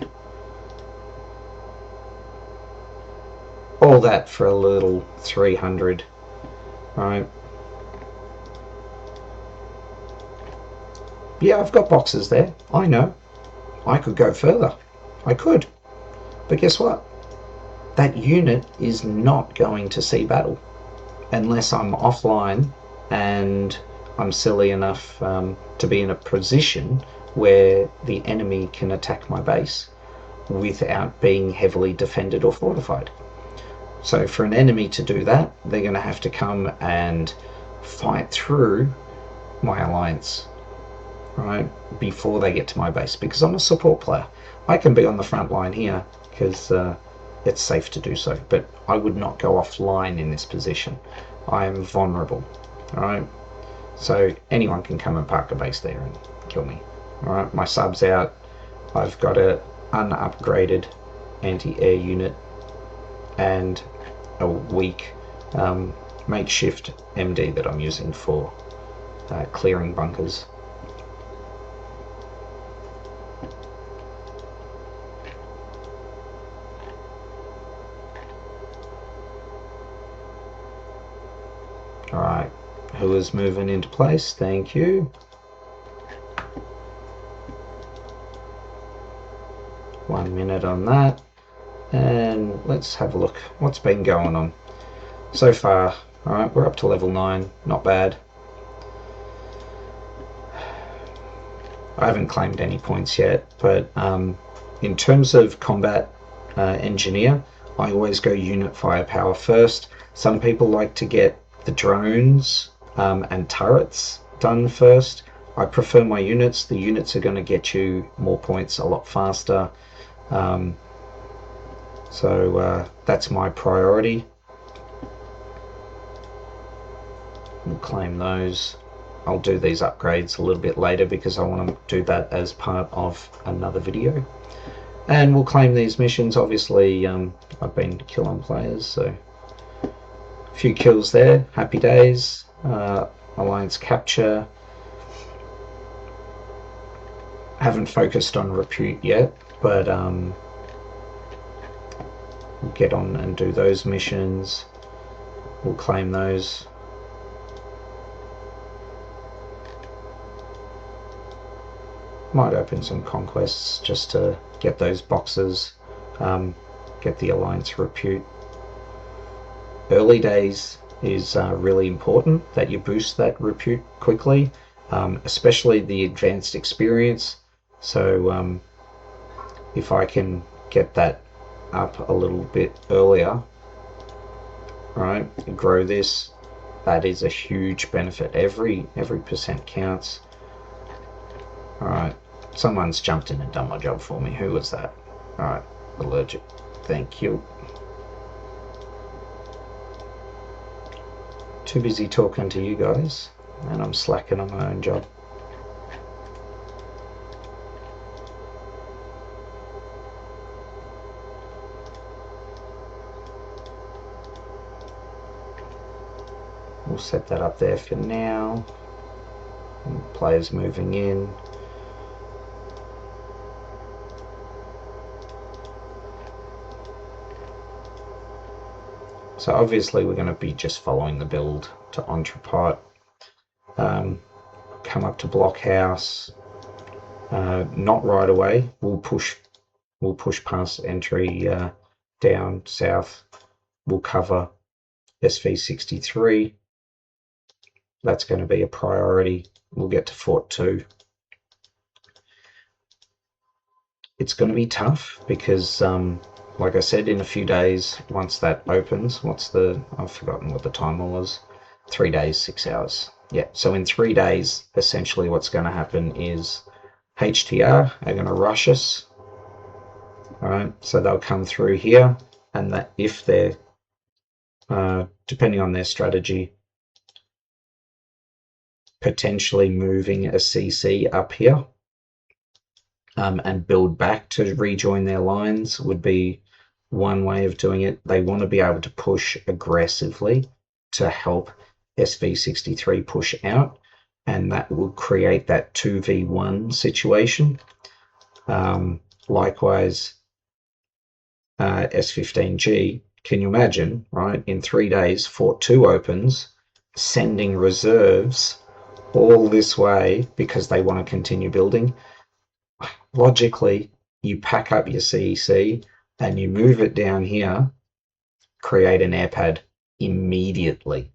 All that for a little 300, right? Yeah, I've got boxes there. I know. I could go further. I could. But guess what? That unit is not going to see battle unless I'm offline and I'm silly enough to be in a position where the enemy can attack my base without being heavily defended or fortified. So for an enemy to do that, they're going to have to come and fight through my alliance, right, before they get to my base, because I'm a support player. I can be on the front line here because it's safe to do so, but I would not go offline in this position. I am vulnerable, all right? So anyone can come and park a base there and kill me. All right, my sub's out. I've got a unupgraded anti-air unit and a weak makeshift MD that I'm using for clearing bunkers. Alright, who is moving into place? Thank you. One minute on that. And let's have a look what's been going on so far. Alright, we're up to level 9, not bad. I haven't claimed any points yet, but in terms of combat engineer, I always go unit firepower first. Some people like to get the drones and turrets done first. I prefer my units. The units are going to get you more points a lot faster. So that's my priority. We'll claim those. I'll do these upgrades a little bit later because I want to do that as part of another video. And we'll claim these missions. Obviously, I've been killing players, so a few kills there. Happy days. Alliance capture. Haven't focused on repute yet, but we'll get on and do those missions. We'll claim those. Might open some conquests just to get those boxes, get the alliance repute. Early days is really important that you boost that repute quickly, especially the advanced experience. So if I can get that up a little bit earlier, right, grow this, that is a huge benefit. Every percent counts. Alright, someone's jumped in and done my job for me. Who was that? Alright, allergic. Thank you. Too busy talking to you guys, and I'm slacking on my own job. We'll set that up there for now. And players moving in. So obviously we're going to be just following the build to Entrepot. Come up to Blockhouse. Not right away. We'll push past entry down south. We'll cover SV63. That's going to be a priority. We'll get to Fort 2. It's going to be tough because like I said, in a few days, once that opens, I've forgotten what the timer was. 3 days, 6 hours. Yeah, so in 3 days, essentially what's going to happen is HTR are going to rush us. Alright, so they'll come through here, and that if they're, depending on their strategy, potentially moving a CC up here and build back to rejoin their lines would be one way of doing it. They want to be able to push aggressively to help SV63 push out, and that will create that 2v1 situation. Likewise, S15G, can you imagine, right? In 3 days, Fort 2 opens, sending reserves all this way because they want to continue building. Logically, you pack up your CEC and you move it down here, create an airpad immediately,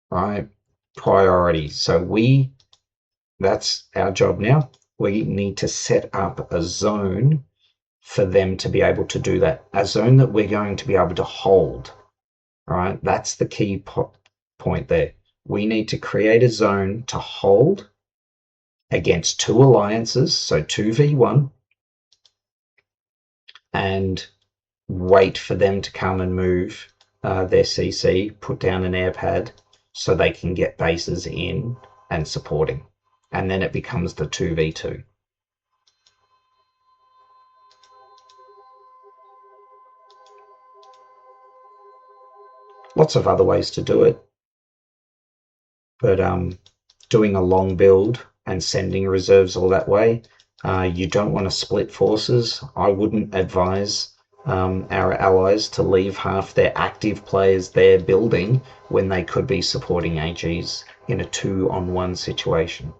right? Priority. So that's our job now. We need to set up a zone for them to be able to do that. A zone that we're going to be able to hold, right? That's the key point there. We need to create a zone to hold against 2 alliances, so 2v1, and wait for them to come and move their CC, put down an airpad so they can get bases in and supporting. And then it becomes the 2v2. Lots of other ways to do it, but doing a long build and sending reserves all that way, you don't want to split forces. I wouldn't advise our allies to leave half their active players there building when they could be supporting AGs in a 2-on-1 situation.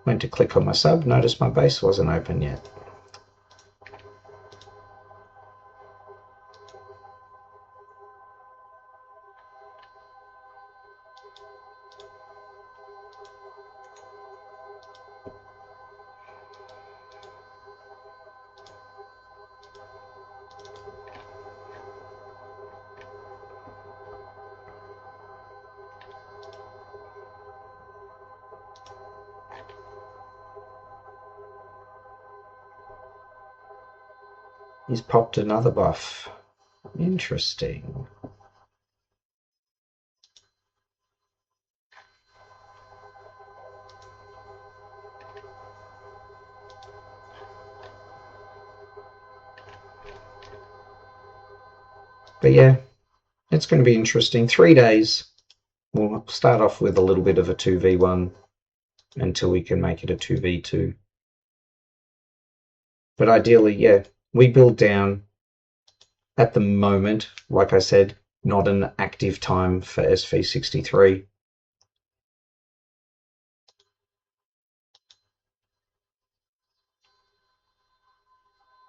Went to click on my sub, noticed my base wasn't open yet. He's popped another buff. Interesting. But yeah, it's going to be interesting. 3 days. We'll start off with a little bit of a 2v1 until we can make it a 2v2. But ideally, yeah, we build down. At the moment, like I said, not an active time for SV63.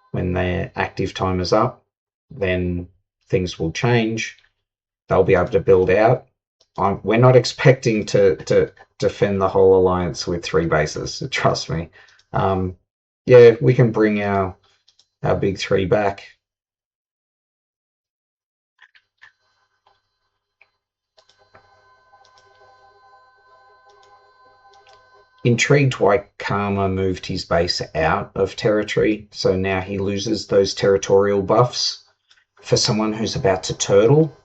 When their active time is up, then things will change. They'll be able to build out. We're not expecting to defend the whole alliance with 3 bases, trust me. Yeah, we can bring our big 3 back. Intrigued why Karma moved his base out of territory, so now he loses those territorial buffs. For someone who's about to turtle,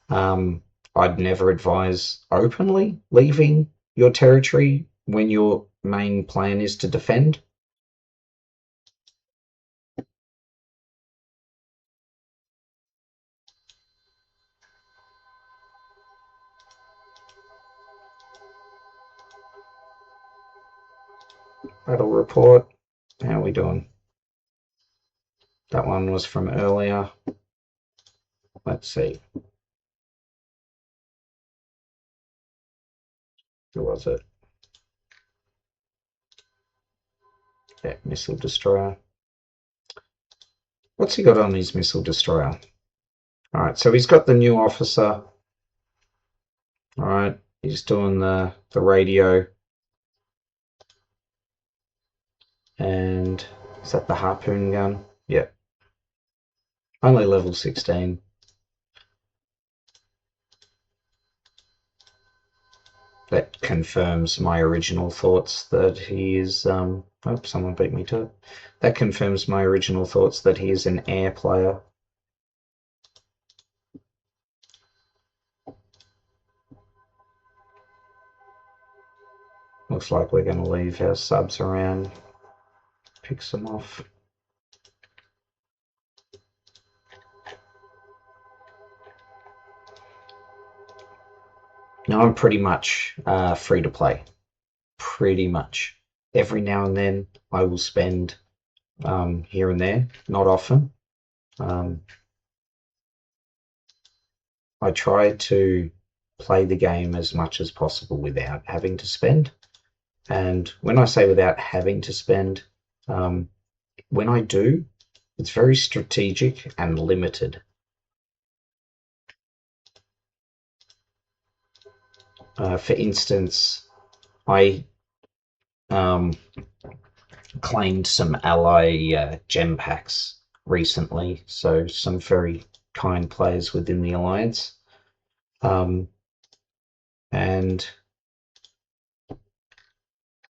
I'd never advise openly leaving your territory when your main plan is to defend. Battle report. How are we doing? That one was from earlier. Let's see. Who was it? Yeah, missile destroyer. What's he got on his missile destroyer? All right, so he's got the new officer. All right, he's doing the radio. And is that the harpoon gun? Yep. Only level 16. That confirms my original thoughts that he is. Oh, someone beat me to it. That confirms my original thoughts that he is an air player. Looks like we're going to leave our subs around, pick some off. Now I'm pretty much free to play. Pretty much. Every now and then I will spend here and there, not often. I try to play the game as much as possible without having to spend. And when I say without having to spend, when I do, it's very strategic and limited. For instance, I claimed some ally gem packs recently, so some very kind players within the alliance. And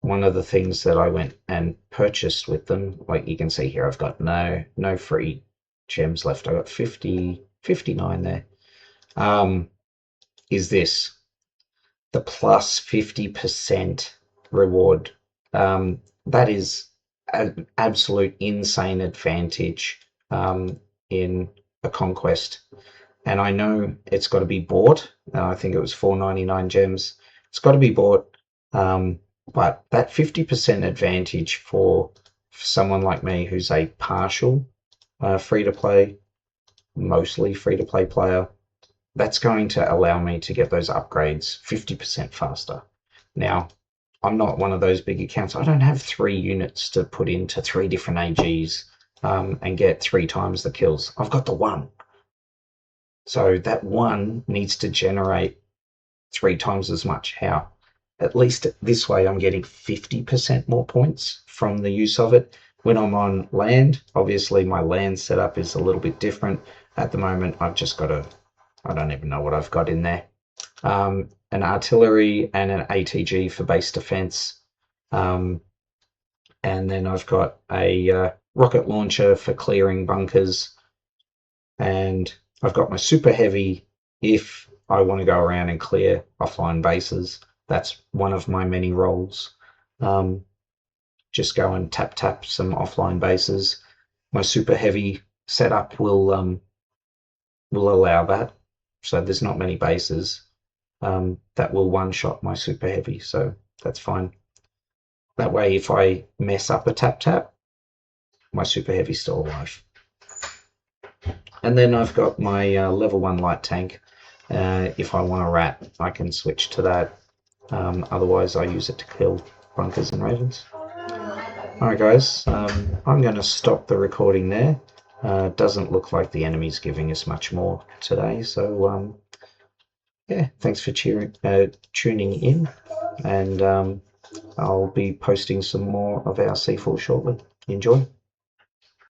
one of the things that I went and purchased with them, like you can see here, I've got no free gems left. I got 59 there. Is this the plus 50% reward? That is an absolute insane advantage in a conquest. and I know it's got to be bought. I think it was 499 gems. It's got to be bought, but that 50% advantage for someone like me who's a partial free-to-play, mostly free-to-play player, that's going to allow me to get those upgrades 50% faster. Now, I'm not one of those big accounts. I don't have 3 units to put into 3 different AGs and get 3 times the kills. I've got the 1. So that 1 needs to generate 3 times as much. How? At least this way I'm getting 50% more points from the use of it. When I'm on land, obviously my land setup is a little bit different. At the moment, I've just got I don't even know what I've got in there. An artillery and an ATG for base defense. And then I've got a rocket launcher for clearing bunkers. And I've got my super heavy if I want to go around and clear offline bases. That's one of my many roles. Just go and tap some offline bases. My super heavy setup will allow that. So there's not many bases that will one-shot my super heavy, so that's fine. That way, if I mess up a tap, my super heavy's still alive. And then I've got my level 1 light tank. If I want a rat, I can switch to that. Otherwise, I use it to kill bunkers and ravens. Alright guys, I'm going to stop the recording there. Doesn't look like the enemy's giving us much more today, so yeah, thanks for tuning in, and I'll be posting some more of our C4 shortly. Enjoy.